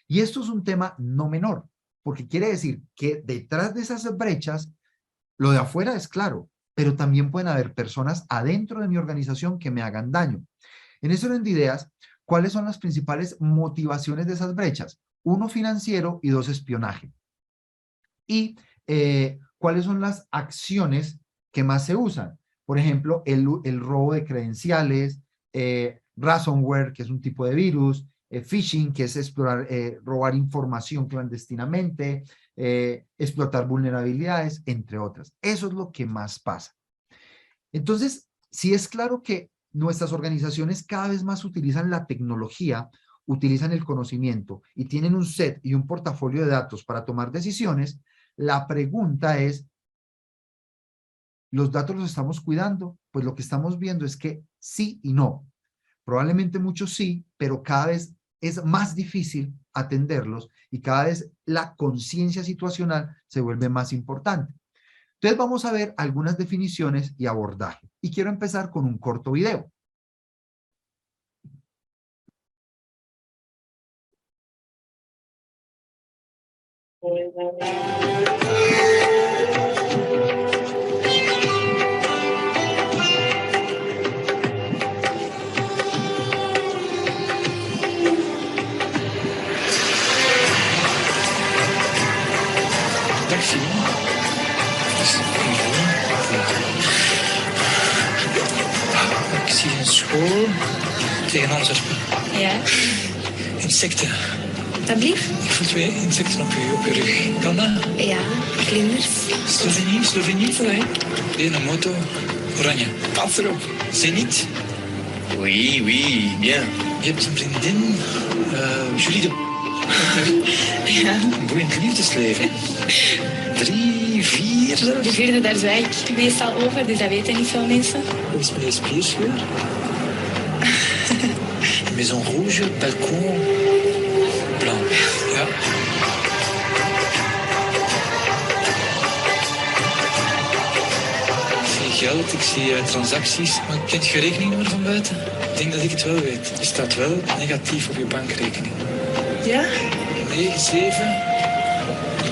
Y esto es un tema no menor, porque quiere decir que detrás de esas brechas, lo de afuera es claro, pero también pueden haber personas adentro de mi organización que me hagan daño. En ese orden de ideas, ¿cuáles son las principales motivaciones de esas brechas? Uno, financiero, y dos, espionaje. Y ¿cuáles son las acciones que más se usan? Por ejemplo, el robo de credenciales, ransomware, que es un tipo de virus, phishing, que es explorar, robar información clandestinamente, explotar vulnerabilidades, entre otras. Eso es lo que más pasa. Entonces, sí es claro que nuestras organizaciones cada vez más utilizan la tecnología, utilizan el conocimiento y tienen un set y un portafolio de datos para tomar decisiones, La pregunta es, ¿los datos los estamos cuidando? Pues lo que estamos viendo es que sí y no. Probablemente muchos sí, pero cada vez es más difícil atenderlos y cada vez la conciencia situacional se vuelve más importante. Entonces vamos a ver algunas definiciones y abordaje. Y quiero empezar con un corto video. Dag Simon. Ik zie een school tegen Antwerpen. Ja, Insecten. dat blieft. Ik voel 2 insecten op je rug. Kan dat? Ja, vlinders. Slovenië, Slovenië. Nee. Een moto, oranje. Pas erop. Zenit. Oui, oui, bien. Je hebt een vriendin, Julie de... Ja, Een boeiend liefdesleven. 3, 4 de zelfs. vierde, daar zwijg ik meestal over, dus dat weten niet veel mensen. Hoe is meneer Spiersgeur? Maison rouge, balcon, blanc. Ja. Ik zie geld, ik zie transacties, maar kent je rekeningnummer van buiten? Ik denk dat ik het wel weet. Je staat wel negatief op je bankrekening. Ja? 97.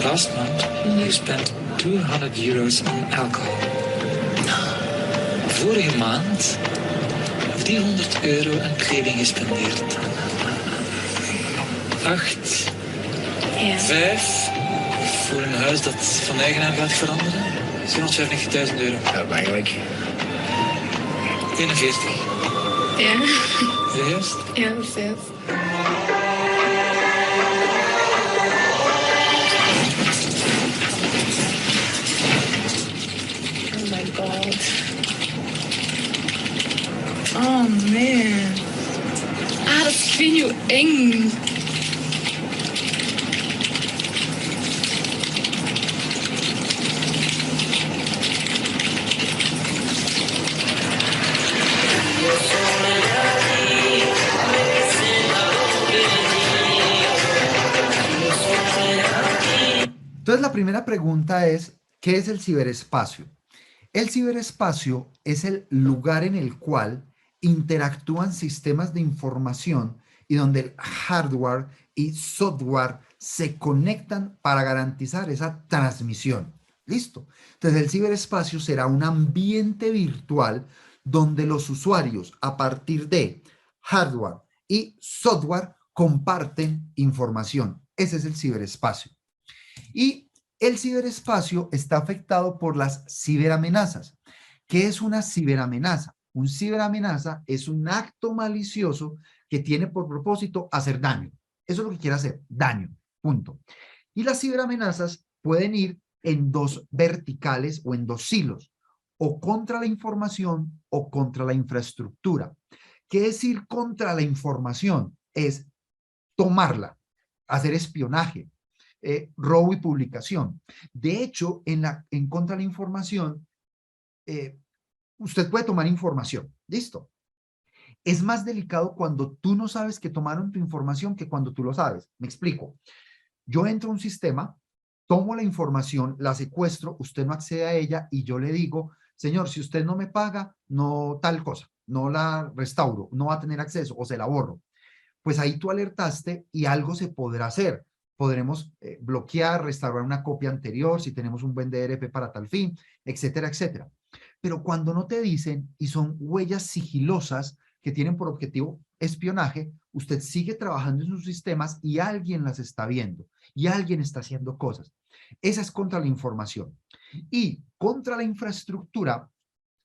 Last month, you spent €200 on alcohol. Vorige maand €300 aan kleding gespendeerd. 8, Ja. 5 voor een huis dat van eigenaar gaat veranderen. €295.000. Ja, eigenlijk. 41. Ja, Juist. ja, dat is juist. Oh my god. Oh nee. Ah, dat is, ik weet niet hoe eng. Entonces la primera pregunta es, ¿qué es el ciberespacio? El ciberespacio es el lugar en el cual interactúan sistemas de información y donde el hardware y software se conectan para garantizar esa transmisión. ¿Listo? Entonces el ciberespacio será un ambiente virtual donde los usuarios a partir de hardware y software comparten información. Ese es el ciberespacio. Y el ciberespacio está afectado por las ciberamenazas. ¿Qué es una ciberamenaza? Un ciberamenaza es un acto malicioso que tiene por propósito hacer daño. Eso es lo que quiere hacer, daño, punto. Y las ciberamenazas pueden ir en dos verticales o en dos silos, o contra la información o contra la infraestructura. ¿Qué es ir contra la información? Es tomarla, hacer espionaje, robo y publicación. De hecho, en contra de la información, usted puede tomar información, listo. Es más delicado cuando tú no sabes que tomaron tu información que cuando tú lo sabes. Me explico. Yo entro a un sistema, tomo la información, la secuestro, usted no accede a ella y yo le digo, señor, si usted no me paga, no tal cosa, no la restauro, no va a tener acceso o se la borro. Pues ahí tú alertaste y algo se podrá hacer. Podremos bloquear, restaurar una copia anterior si tenemos un buen DRP para tal fin, etcétera, etcétera. Pero cuando no te dicen y son huellas sigilosas que tienen por objetivo espionaje, usted sigue trabajando en sus sistemas y alguien las está viendo y alguien está haciendo cosas. Esa es contra la información. Y contra la infraestructura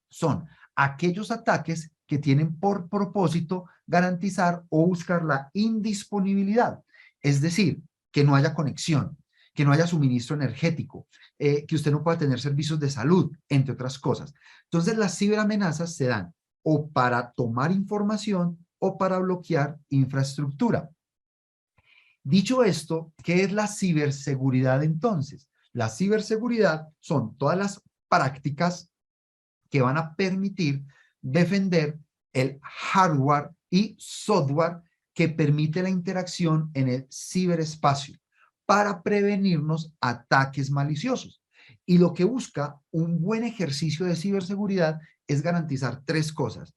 son aquellos ataques que tienen por propósito garantizar o buscar la indisponibilidad. Es decir, que no haya conexión, que no haya suministro energético, que usted no pueda tener servicios de salud, entre otras cosas. Entonces, las ciberamenazas se dan o para tomar información o para bloquear infraestructura. Dicho esto, ¿qué es la ciberseguridad entonces? La ciberseguridad son todas las prácticas que van a permitir defender el hardware y software que permite la interacción en el ciberespacio para prevenirnos ataques maliciosos. Y lo que busca un buen ejercicio de ciberseguridad es garantizar tres cosas: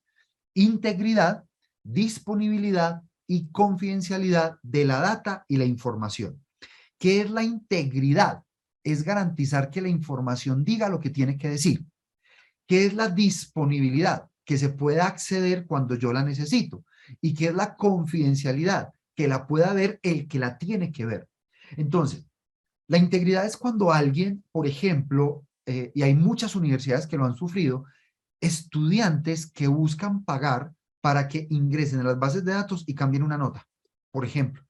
integridad, disponibilidad y confidencialidad de la data y la información. ¿Qué es la integridad? Es garantizar que la información diga lo que tiene que decir. ¿Qué es la disponibilidad? Que se pueda acceder cuando yo la necesito. ¿Y qué es la confidencialidad? Que la pueda ver el que la tiene que ver. Entonces, la integridad es cuando alguien, por ejemplo, y hay muchas universidades que lo han sufrido, estudiantes que buscan pagar para que ingresen a las bases de datos y cambien una nota, por ejemplo.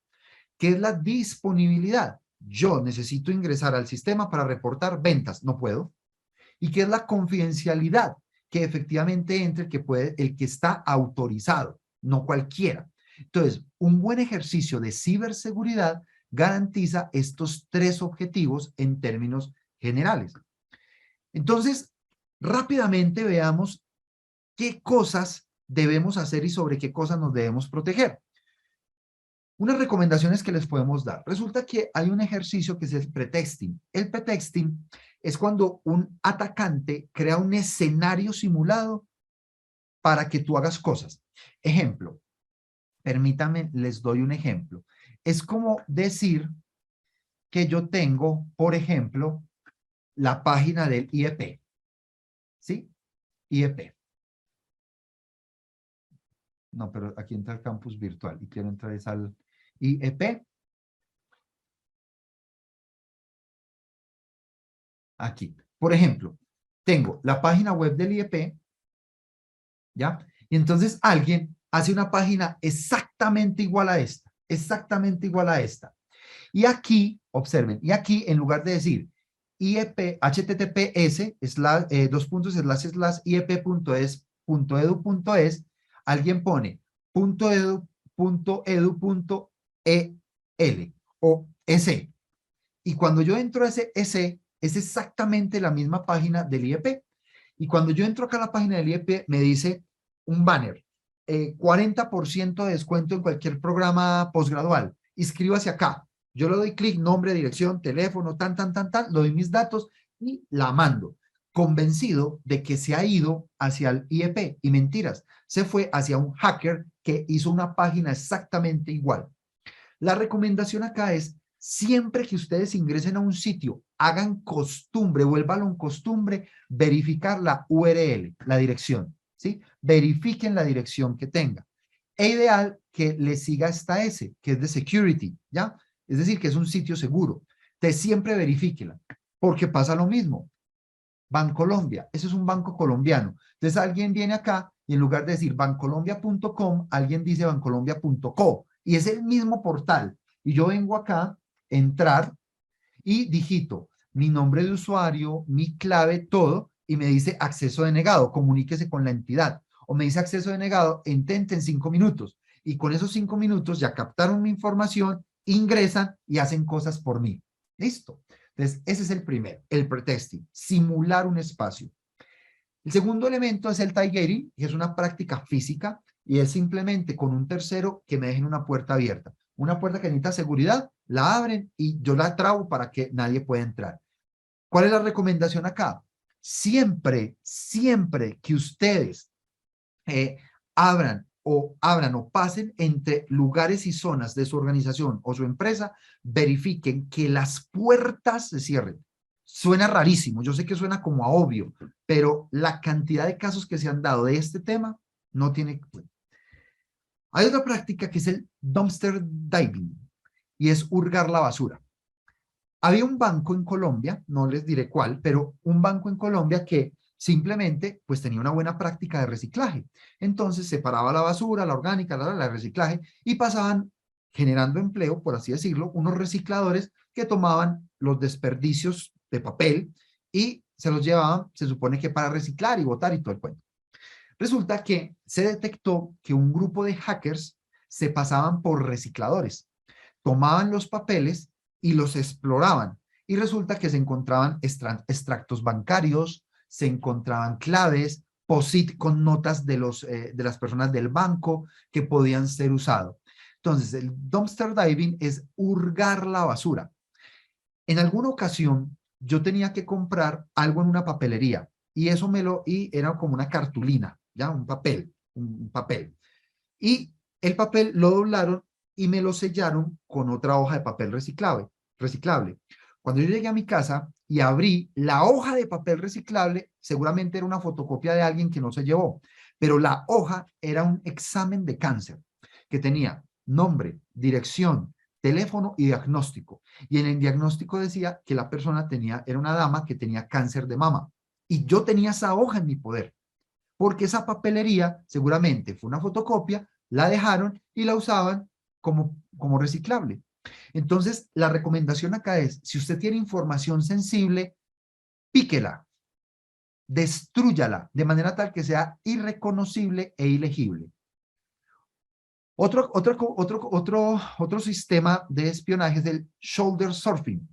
¿Qué es la disponibilidad? Yo necesito ingresar al sistema para reportar ventas, no puedo. ¿Y qué es la confidencialidad? Que efectivamente entre el que está autorizado, no cualquiera. Entonces, un buen ejercicio de ciberseguridad garantiza estos tres objetivos en términos generales. Entonces, rápidamente veamos qué cosas debemos hacer y sobre qué cosas nos debemos proteger. Unas recomendaciones que les podemos dar. Resulta que hay un ejercicio que es el pretexting. El pretexting es cuando un atacante crea un escenario simulado para que tú hagas cosas. Ejemplo, permítanme, les doy un ejemplo. Es como decir que yo tengo, por ejemplo, la página del IEP. ¿Sí? IEP. No, pero aquí entra el campus virtual y quiero entrar al IEP. Aquí. Por ejemplo, tengo la página web del IEP, ¿ya? Y entonces alguien hace una página exactamente igual a esta, exactamente igual a esta. Y aquí, observen, y aquí en lugar de decir IEP, https, iep.es.edu.es, alguien pone .edu.el o ese. Y cuando yo entro a ese es exactamente la misma página del IEP. Y cuando yo entro acá a la página del IEP, me dice un banner, 40% de descuento en cualquier programa posgradual. Inscríbase acá. Yo le doy clic, nombre, dirección, teléfono, le doy mis datos y la mando, convencido de que se ha ido hacia el IEP. Y mentiras, se fue hacia un hacker que hizo una página exactamente igual. La recomendación acá es, siempre que ustedes ingresen a un sitio, hagan costumbre, vuélvanlo costumbre, verificar la URL, la dirección, ¿sí? Verifiquen la dirección que tenga. E ideal que le siga esta S, que es de security, ¿ya? Es decir, que es un sitio seguro. Entonces, siempre verifíquela, porque pasa lo mismo. Bancolombia, ese es un banco colombiano. Entonces, alguien viene acá y en lugar de decir bancolombia.com, alguien dice bancolombia.co. Y es el mismo portal. Y yo vengo acá, entrar y digito mi nombre de usuario, mi clave, todo, y me dice acceso denegado, comuníquese con la entidad. O me dice acceso denegado, intenten 5 minutos. Y con esos 5 minutos ya captaron mi información, ingresan y hacen cosas por mí. ¿Listo? Entonces, ese es el primero, el pretexting, simular un espacio. El segundo elemento es el tailgating, que es una práctica física y es simplemente con un tercero que me dejen una puerta abierta. Una puerta que necesita seguridad, la abren y yo la trabo para que nadie pueda entrar. ¿Cuál es la recomendación acá? Siempre que ustedes abran o pasen entre lugares y zonas de su organización o su empresa, verifiquen que las puertas se cierren. Suena rarísimo, yo sé que suena como a obvio, pero la cantidad de casos que se han dado de este tema no tiene... Hay otra práctica que es el dumpster diving y es hurgar la basura. Había un banco en Colombia, no les diré cuál, pero un banco en Colombia que simplemente pues tenía una buena práctica de reciclaje. Entonces separaba la basura, la orgánica, la reciclaje y pasaban generando empleo, por así decirlo, unos recicladores que tomaban los desperdicios de papel y se los llevaban, se supone que para reciclar y botar y todo el cuento. Resulta que se detectó que un grupo de hackers se pasaban por recicladores, tomaban los papeles y los exploraban y resulta que se encontraban extractos bancarios, se encontraban claves, POSIT con notas de las personas del banco que podían ser usados. Entonces, el dumpster diving es hurgar la basura. En alguna ocasión, yo tenía que comprar algo en una papelería y era como una cartulina, ya, un papel. Y el papel lo doblaron y me lo sellaron con otra hoja de papel reciclable. Cuando yo llegué a mi casa y abrí la hoja de papel reciclable, seguramente era una fotocopia de alguien que no se llevó, pero la hoja era un examen de cáncer que tenía nombre, dirección, teléfono y diagnóstico. Y en el diagnóstico decía que la persona era una dama que tenía cáncer de mama. Y yo tenía esa hoja en mi poder, porque esa papelería seguramente fue una fotocopia, la dejaron y la usaban como reciclable. Entonces, la recomendación acá es, si usted tiene información sensible, píquela, destrúyala, de manera tal que sea irreconocible e ilegible. Otro sistema de espionaje es el shoulder surfing,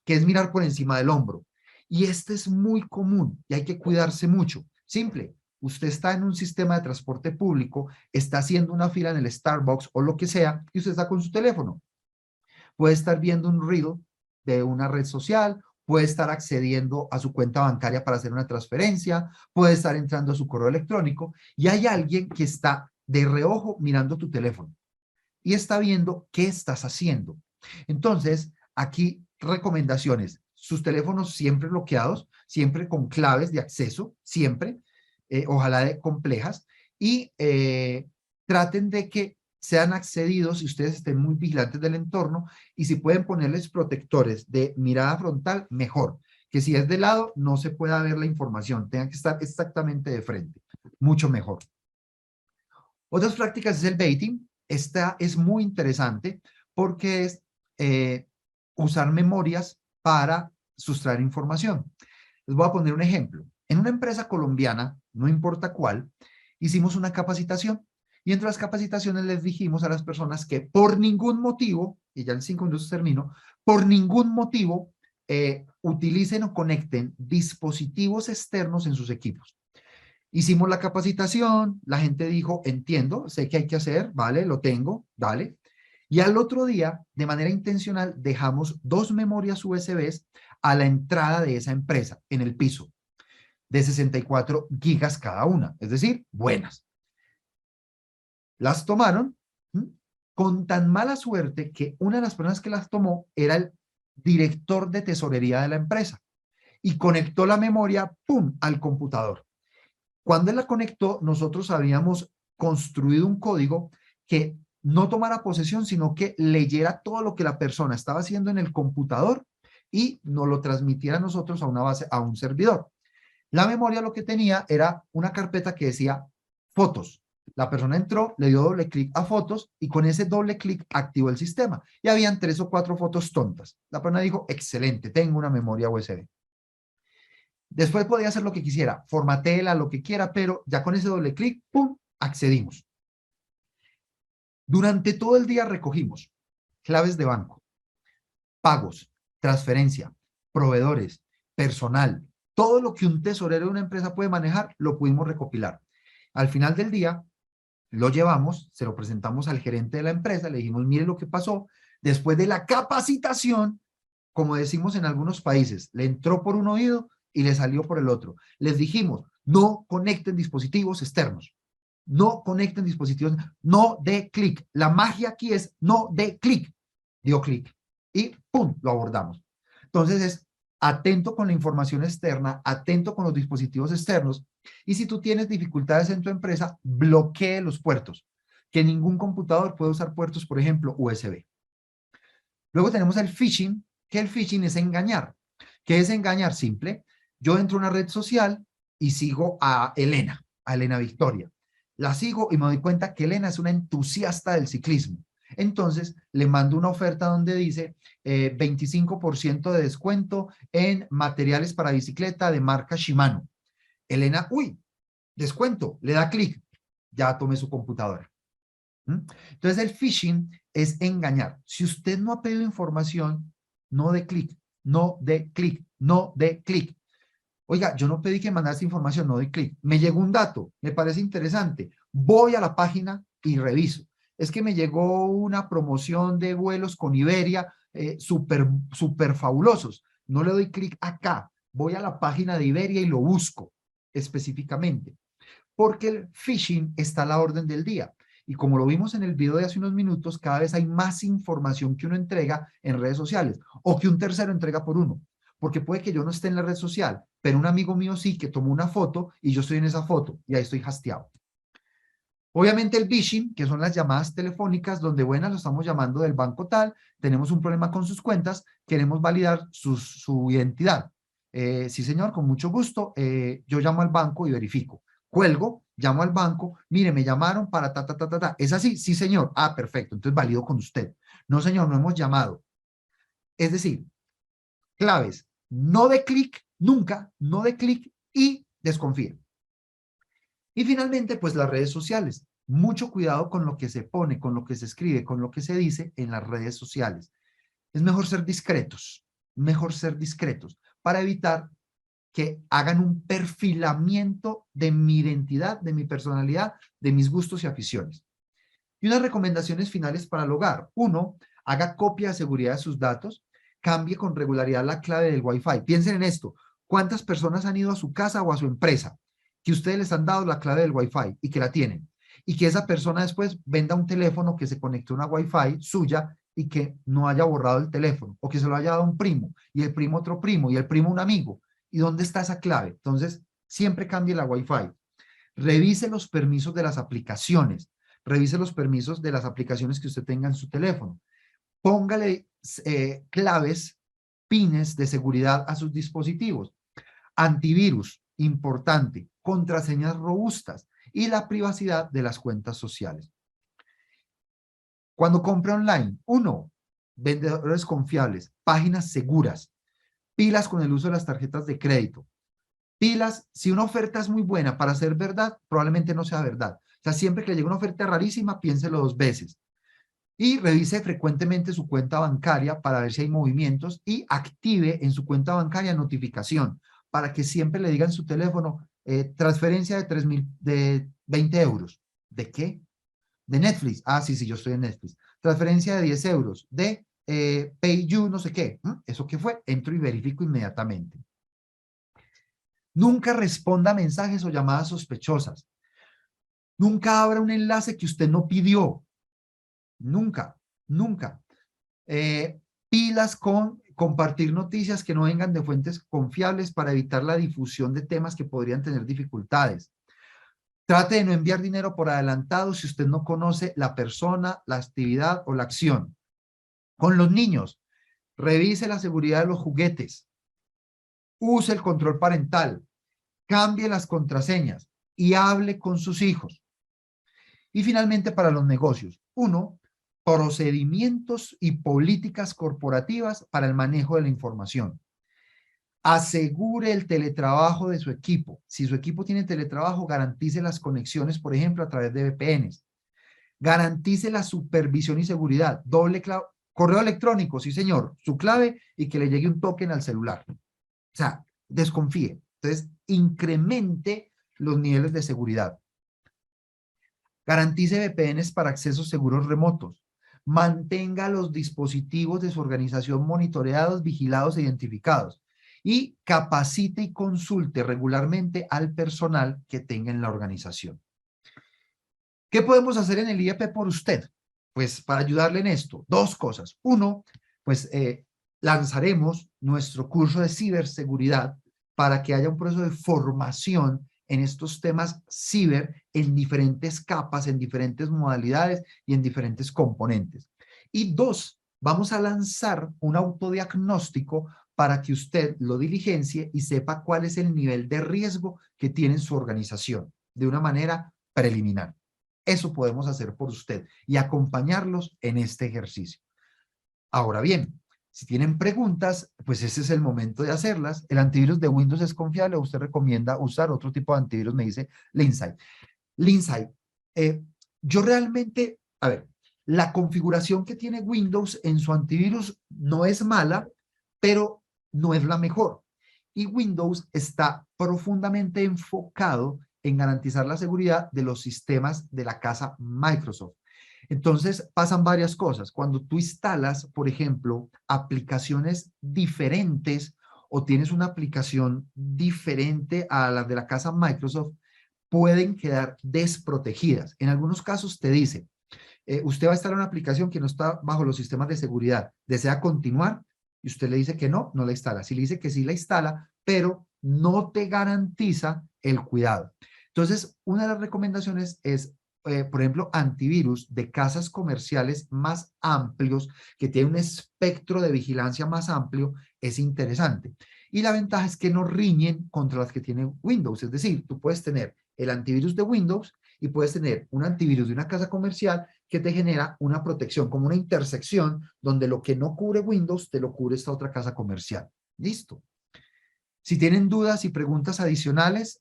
que es mirar por encima del hombro. Y este es muy común y hay que cuidarse mucho. Simple, usted está en un sistema de transporte público, está haciendo una fila en el Starbucks o lo que sea, y usted está con su teléfono. Puede estar viendo un reel de una red social, puede estar accediendo a su cuenta bancaria para hacer una transferencia, puede estar entrando a su correo electrónico, y hay alguien que está de reojo mirando tu teléfono y está viendo qué estás haciendo. Entonces, aquí recomendaciones: sus teléfonos siempre bloqueados, siempre con claves de acceso, siempre, ojalá complejas, y traten de que sean accedidos y ustedes estén muy vigilantes del entorno, y si pueden ponerles protectores de mirada frontal, mejor, que si es de lado no se pueda ver la información, tengan que estar exactamente de frente, mucho mejor. Otras prácticas es el baiting. Esta es muy interesante porque es usar memorias para sustraer información. Les voy a poner un ejemplo. En una empresa colombiana, no importa cuál, hicimos una capacitación y entre las capacitaciones les dijimos a las personas que por ningún motivo, y ya en 5 minutos termino, por ningún motivo utilicen o conecten dispositivos externos en sus equipos. Hicimos la capacitación, la gente dijo, entiendo, sé qué hay que hacer, vale, lo tengo, dale. Y al otro día, de manera intencional, dejamos 2 memorias USBs a la entrada de esa empresa, en el piso, de 64 gigas cada una, es decir, buenas. Las tomaron con tan mala suerte que una de las personas que las tomó era el director de tesorería de la empresa y conectó la memoria, ¡pum!, al computador. Cuando él la conectó, nosotros habíamos construido un código que no tomara posesión, sino que leyera todo lo que la persona estaba haciendo en el computador y nos lo transmitiera a nosotros a una base, a un servidor. La memoria lo que tenía era una carpeta que decía fotos. La persona entró, le dio doble clic a fotos y con ese doble clic activó el sistema. Y habían 3 o 4 fotos tontas. La persona dijo, excelente, tengo una memoria USB. Después podía hacer lo que quisiera, formatéela, lo que quiera, pero ya con ese doble clic, ¡pum!, accedimos. Durante todo el día recogimos claves de banco, pagos, transferencia, proveedores, personal, todo lo que un tesorero de una empresa puede manejar, lo pudimos recopilar. Al final del día, lo llevamos, se lo presentamos al gerente de la empresa, le dijimos, mire lo que pasó. Después de la capacitación, como decimos en algunos países, le entró por un oído y le salió por el otro. Les dijimos, no conecten dispositivos externos. No conecten dispositivos, no dé clic. La magia aquí es no dé clic. Dio clic y ¡pum!, lo abordamos. Entonces es atento con la información externa, atento con los dispositivos externos, y si tú tienes dificultades en tu empresa, bloquee los puertos, que ningún computador puede usar puertos, por ejemplo, USB. Luego tenemos el phishing, que el phishing es engañar. ¿Qué es engañar? Simple. Yo entro a una red social y sigo a Elena Victoria. La sigo y me doy cuenta que Elena es una entusiasta del ciclismo. Entonces le mando una oferta donde dice 25% de descuento en materiales para bicicleta de marca Shimano. Elena, uy, descuento, le da clic, ya tomé su computadora. Entonces el phishing es engañar. Si usted no ha pedido información, no dé clic, no dé clic, no dé clic. Oiga, yo no pedí que mandase información, no doy clic. Me llegó un dato, me parece interesante. Voy a la página y reviso. Es que me llegó una promoción de vuelos con Iberia, súper fabulosos. No le doy clic acá. Voy a la página de Iberia y lo busco específicamente. Porque el phishing está a la orden del día. Y como lo vimos en el video de hace unos minutos, cada vez hay más información que uno entrega en redes sociales o que un tercero entrega por uno. Porque puede que yo no esté en la red social, pero un amigo mío sí que tomó una foto y yo estoy en esa foto y ahí estoy hasteado. Obviamente el phishing, que son las llamadas telefónicas donde, bueno, lo estamos llamando del banco tal, tenemos un problema con sus cuentas, queremos validar su identidad. Sí, señor, con mucho gusto, yo llamo al banco y verifico. Cuelgo, llamo al banco, mire, me llamaron para ta. ¿Es así? Sí, señor. Ah, perfecto, entonces valido con usted. No, señor, no hemos llamado. Es decir, claves, no de clic, nunca, no de clic y desconfíe. Y finalmente, pues las redes sociales. Mucho cuidado con lo que se pone, con lo que se escribe, con lo que se dice en las redes sociales. Es mejor ser discretos para evitar que hagan un perfilamiento de mi identidad, de mi personalidad, de mis gustos y aficiones. Y unas recomendaciones finales para el hogar. 1, haga copia de seguridad de sus datos, cambie con regularidad la clave del Wi-Fi. Piensen en esto. ¿Cuántas personas han ido a su casa o a su empresa que ustedes les han dado la clave del Wi-Fi y que la tienen? Y que esa persona después venda un teléfono que se conecte a una Wi-Fi suya y que no haya borrado el teléfono, o que se lo haya dado un primo, y el primo otro primo, y el primo un amigo. ¿Y dónde está esa clave? Entonces, siempre cambie la Wi-Fi. Revise los permisos de las aplicaciones. Revise los permisos de las aplicaciones que usted tenga en su teléfono. Póngale claves, pines de seguridad a sus dispositivos. Antivirus, importante. Contraseñas robustas y la privacidad de las cuentas sociales. Cuando compre online, 1, vendedores confiables, páginas seguras, pilas con el uso de las tarjetas de crédito. Pilas, si una oferta es muy buena para ser verdad, probablemente no sea verdad. O sea, siempre que le llegue una oferta rarísima, piénselo 2 veces. Y revise frecuentemente su cuenta bancaria para ver si hay movimientos y active en su cuenta bancaria notificación para que siempre le diga en su teléfono transferencia de 20 euros. ¿De qué? De Netflix. Ah, sí, yo estoy en Netflix. Transferencia de 10 euros de PayU, no sé qué. ¿Eso qué fue? Entro y verifico inmediatamente. Nunca responda a mensajes o llamadas sospechosas. Nunca abra un enlace que usted no pidió. Nunca. Pilas con compartir noticias que no vengan de fuentes confiables para evitar la difusión de temas que podrían tener dificultades. Trate de no enviar dinero por adelantado si usted no conoce la persona, la actividad o la acción. Con los niños, revise la seguridad de los juguetes. Use el control parental. Cambie las contraseñas y hable con sus hijos. Y finalmente, para los negocios. 1, procedimientos y políticas corporativas para el manejo de la información. Asegure el teletrabajo de su equipo. Si su equipo tiene teletrabajo, garantice las conexiones, por ejemplo, a través de VPNs. Garantice la supervisión y seguridad. Correo electrónico, sí señor, su clave y que le llegue un token al celular. O sea, desconfíe. Entonces, incremente los niveles de seguridad. Garantice VPNs para accesos seguros remotos. Mantenga los dispositivos de su organización monitoreados, vigilados e identificados. Y capacite y consulte regularmente al personal que tenga en la organización. ¿Qué podemos hacer en el IEP por usted? Pues para ayudarle en esto, 2 cosas. 1, pues lanzaremos nuestro curso de ciberseguridad para que haya un proceso de formación en estos temas ciber en diferentes capas, en diferentes modalidades y en diferentes componentes. Y 2, vamos a lanzar un autodiagnóstico para que usted lo diligencie y sepa cuál es el nivel de riesgo que tiene en su organización de una manera preliminar. Eso podemos hacer por usted y acompañarlos en este ejercicio. Ahora bien, si tienen preguntas, pues ese es el momento de hacerlas. ¿El antivirus de Windows es confiable o usted recomienda usar otro tipo de antivirus? Me dice Lindsay. Lindsay, yo realmente, a ver, la configuración que tiene Windows en su antivirus no es mala, pero no es la mejor. Y Windows está profundamente enfocado en garantizar la seguridad de los sistemas de la casa Microsoft. Entonces pasan varias cosas. Cuando tú instalas, por ejemplo, aplicaciones diferentes o tienes una aplicación diferente a la de la casa Microsoft, pueden quedar desprotegidas. En algunos casos te dice, usted va a instalar una aplicación que no está bajo los sistemas de seguridad. ¿Desea continuar? Y usted le dice que no, no la instala. Si le dice que sí la instala, pero no te garantiza el cuidado. Entonces, una de las recomendaciones es, por ejemplo, antivirus de casas comerciales más amplios, que tiene un espectro de vigilancia más amplio, es interesante. Y la ventaja es que no riñen contra las que tiene Windows. Es decir, tú puedes tener el antivirus de Windows y puedes tener un antivirus de una casa comercial que te genera una protección, como una intersección, donde lo que no cubre Windows, te lo cubre esta otra casa comercial. Listo. Si tienen dudas y preguntas adicionales,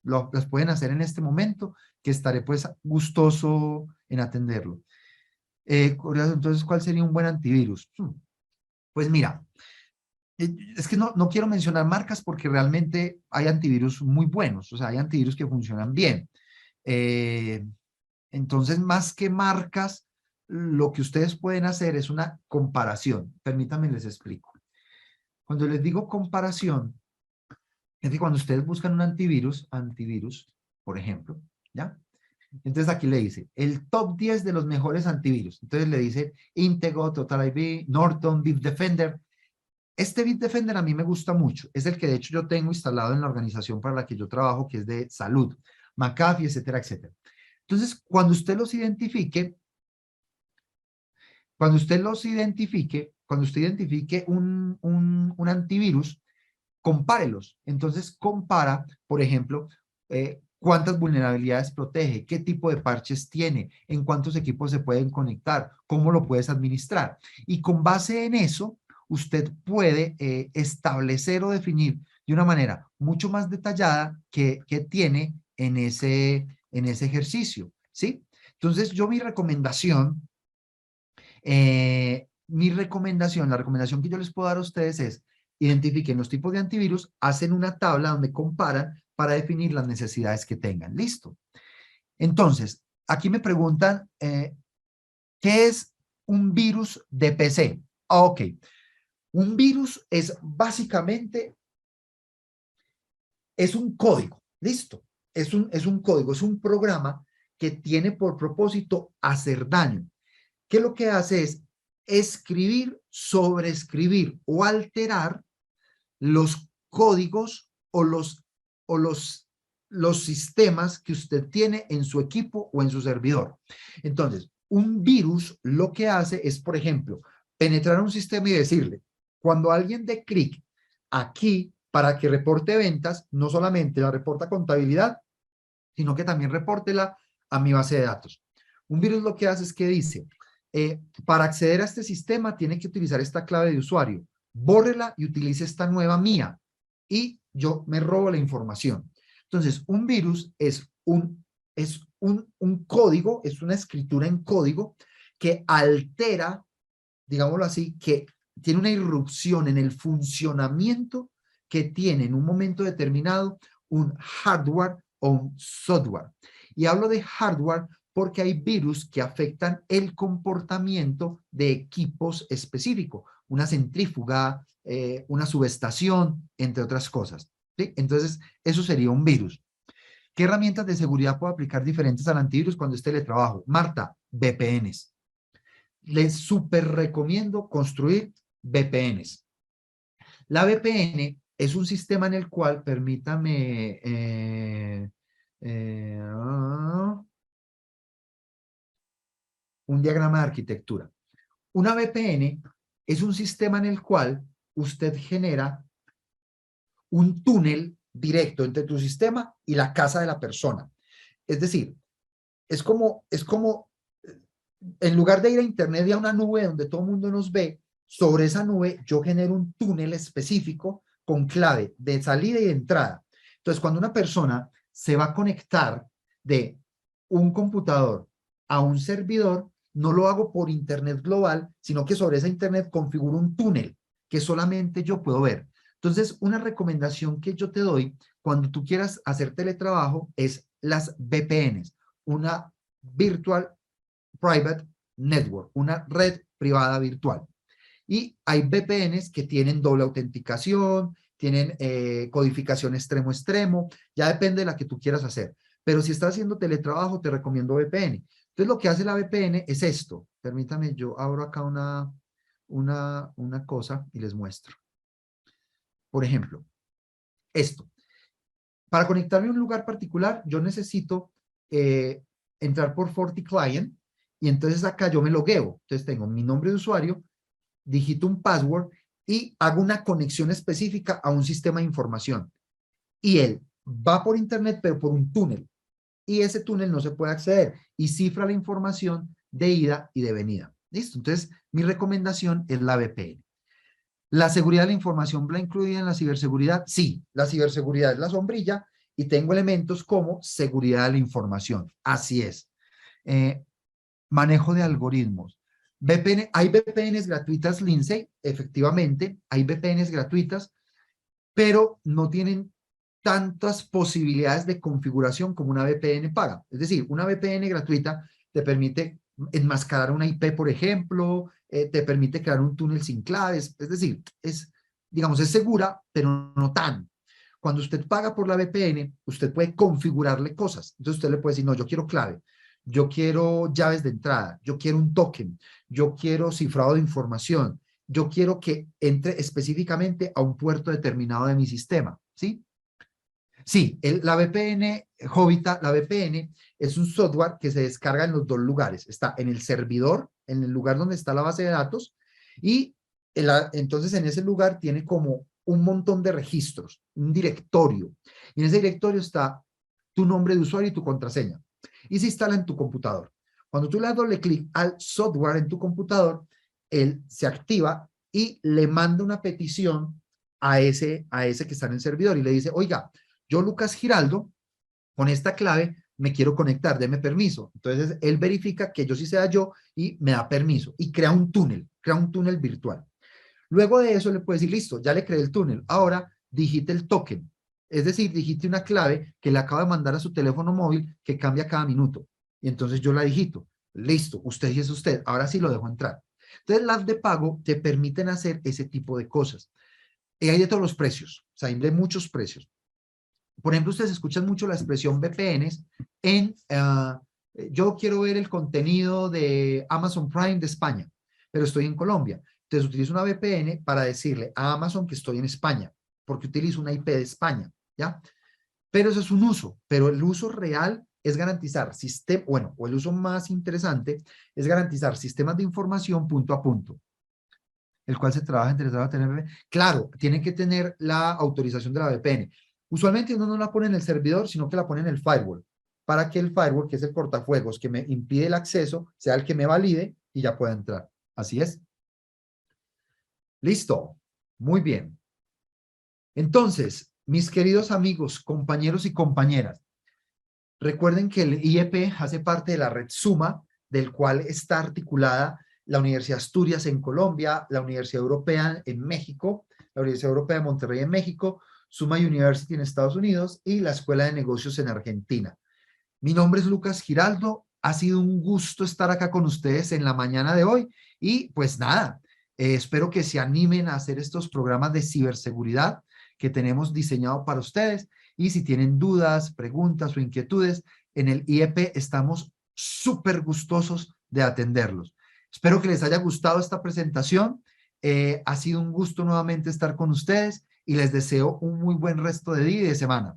las pueden hacer en este momento, que estaré pues gustoso en atenderlo. Entonces, ¿cuál sería un buen antivirus? Pues mira, es que no quiero mencionar marcas porque realmente hay antivirus muy buenos, o sea, hay antivirus que funcionan bien. Entonces, más que marcas, lo que ustedes pueden hacer es una comparación. Permítanme les explico. Cuando les digo comparación, es que cuando ustedes buscan un antivirus, por ejemplo, ¿ya? Entonces aquí le dice, el top 10 de los mejores antivirus. Entonces le dice Intego, Total IP, Norton, Bitdefender. Este Bitdefender a mí me gusta mucho. Es el que de hecho yo tengo instalado en la organización para la que yo trabajo, que es de salud, McAfee, etcétera, etcétera. Entonces, cuando usted los identifique, cuando usted identifique un antivirus, compárelos. Entonces, compara, por ejemplo, cuántas vulnerabilidades protege, qué tipo de parches tiene, en cuántos equipos se pueden conectar, cómo lo puedes administrar. Y con base en eso, usted puede establecer o definir de una manera mucho más detallada qué tiene en ese ejercicio, ¿sí? Entonces, yo la recomendación que yo les puedo dar a ustedes es, identifiquen los tipos de antivirus, hacen una tabla donde comparan para definir las necesidades que tengan. Listo. Entonces, aquí me preguntan, ¿qué es un virus de PC? Ok. Un virus es básicamente, es un código. Listo. Es un código, es un programa que tiene por propósito hacer daño. Que lo que hace es escribir, sobreescribir o alterar los códigos o los sistemas que usted tiene en su equipo o en su servidor. Entonces, un virus lo que hace es, por ejemplo, penetrar un sistema y decirle, cuando alguien dé clic aquí para que reporte ventas, no solamente la reporta contabilidad, sino que también repórtela a mi base de datos. Un virus lo que hace es que dice, para acceder a este sistema tiene que utilizar esta clave de usuario, bórrela y utilice esta nueva mía y yo me robo la información. Entonces, un virus es un código, es una escritura en código que altera, digámoslo así, que tiene una irrupción en el funcionamiento que tiene en un momento determinado un hardware o un software. Y hablo de hardware porque hay virus que afectan el comportamiento de equipos específicos, una centrífuga, una subestación, entre otras cosas, ¿sí? Entonces, eso sería un virus. ¿Qué herramientas de seguridad puedo aplicar diferentes al antivirus cuando esté teletrabajo? Marta, VPNs. Les súper recomiendo construir VPNs. La VPN es un sistema en el cual, permítame, un diagrama de arquitectura. Una VPN es un sistema en el cual usted genera un túnel directo entre tu sistema y la casa de la persona. Es decir, es como en lugar de ir a internet y a una nube donde todo el mundo nos ve, sobre esa nube yo genero un túnel específico con clave de salida y de entrada. Entonces, cuando una persona se va a conectar de un computador a un servidor, no lo hago por internet global, sino que sobre esa internet configuro un túnel que solamente yo puedo ver. Entonces, una recomendación que yo te doy cuando tú quieras hacer teletrabajo es las VPNs, una Virtual Private Network, una red privada virtual. Y hay VPNs que tienen doble autenticación, tienen codificación extremo-extremo, ya depende de la que tú quieras hacer. Pero si estás haciendo teletrabajo, te recomiendo VPN. Entonces, lo que hace la VPN es esto. Permítame, yo abro acá una cosa y les muestro. Por ejemplo, esto. Para conectarme a un lugar particular, yo necesito entrar por FortiClient y entonces acá yo me logueo. Entonces tengo mi nombre de usuario, digito un password y hago una conexión específica a un sistema de información. Y él va por internet, pero por un túnel. Y ese túnel no se puede acceder y cifra la información de ida y de venida. ¿Listo? Entonces, mi recomendación es la VPN. ¿La seguridad de la información va incluida en la ciberseguridad? Sí, la ciberseguridad es la sombrilla y tengo elementos como seguridad de la información. Así es. Manejo de algoritmos. VPN, hay VPNs gratuitas, Lindsay, efectivamente, hay VPNs gratuitas, pero no tienen tantas posibilidades de configuración como una VPN paga. Es decir, una VPN gratuita te permite enmascarar una IP, por ejemplo, te permite crear un túnel sin claves, es decir, digamos, es segura, pero no tan. Cuando usted paga por la VPN, usted puede configurarle cosas. Entonces usted le puede decir, no, yo quiero clave, yo quiero llaves de entrada, yo quiero un token, yo quiero cifrado de información, yo quiero que entre específicamente a un puerto determinado de mi sistema, ¿sí? Sí, la VPN, Jovita, la VPN es un software que se descarga en los dos lugares. Está en el servidor, en el lugar donde está la base de datos, y entonces en ese lugar tiene como un montón de registros, un directorio. Y en ese directorio está tu nombre de usuario y tu contraseña. Y se instala en tu computador. Cuando tú le das doble clic al software en tu computador, él se activa y le manda una petición a ese que está en el servidor y le dice, oiga, yo, Lucas Giraldo, con esta clave me quiero conectar, deme permiso. Entonces, él verifica que yo sí sea yo y me da permiso y crea un túnel virtual. Luego de eso le puede decir, listo, ya le creé el túnel. Ahora, digite el token. Es decir, digite una clave que le acaba de mandar a su teléfono móvil que cambia cada minuto. Y entonces yo la digito. Listo, usted y es usted. Ahora sí lo dejo entrar. Entonces, las de pago te permiten hacer ese tipo de cosas. Y hay de todos los precios. O sea, hay de muchos precios. Por ejemplo, ustedes escuchan mucho la expresión VPNs yo quiero ver el contenido de Amazon Prime de España, pero estoy en Colombia. Entonces utilizo una VPN para decirle a Amazon que estoy en España, porque utilizo una IP de España, ¿ya? Pero eso es un uso, pero el uso real es garantizar o el uso más interesante es garantizar sistemas de información punto a punto, el cual se trabaja entre tener. Claro, tienen que tener la autorización de la VPN. Usualmente uno no la pone en el servidor, sino que la pone en el firewall, para que el firewall, que es el cortafuegos que me impide el acceso, sea el que me valide y ya pueda entrar. Así es. Listo. Muy bien. Entonces, mis queridos amigos, compañeros y compañeras, recuerden que el IEP hace parte de la red Suma, del cual está articulada la Universidad de Asturias en Colombia, la Universidad Europea en México, la Universidad Europea de Monterrey en México, Suma University en Estados Unidos y la Escuela de Negocios en Argentina. Mi nombre es Lucas Giraldo, ha sido un gusto estar acá con ustedes en la mañana de hoy y pues nada, espero que se animen a hacer estos programas de ciberseguridad que tenemos diseñado para ustedes y si tienen dudas, preguntas o inquietudes, en el IEP estamos súper gustosos de atenderlos. Espero que les haya gustado esta presentación, ha sido un gusto nuevamente estar con ustedes y les deseo un muy buen resto de día y de semana.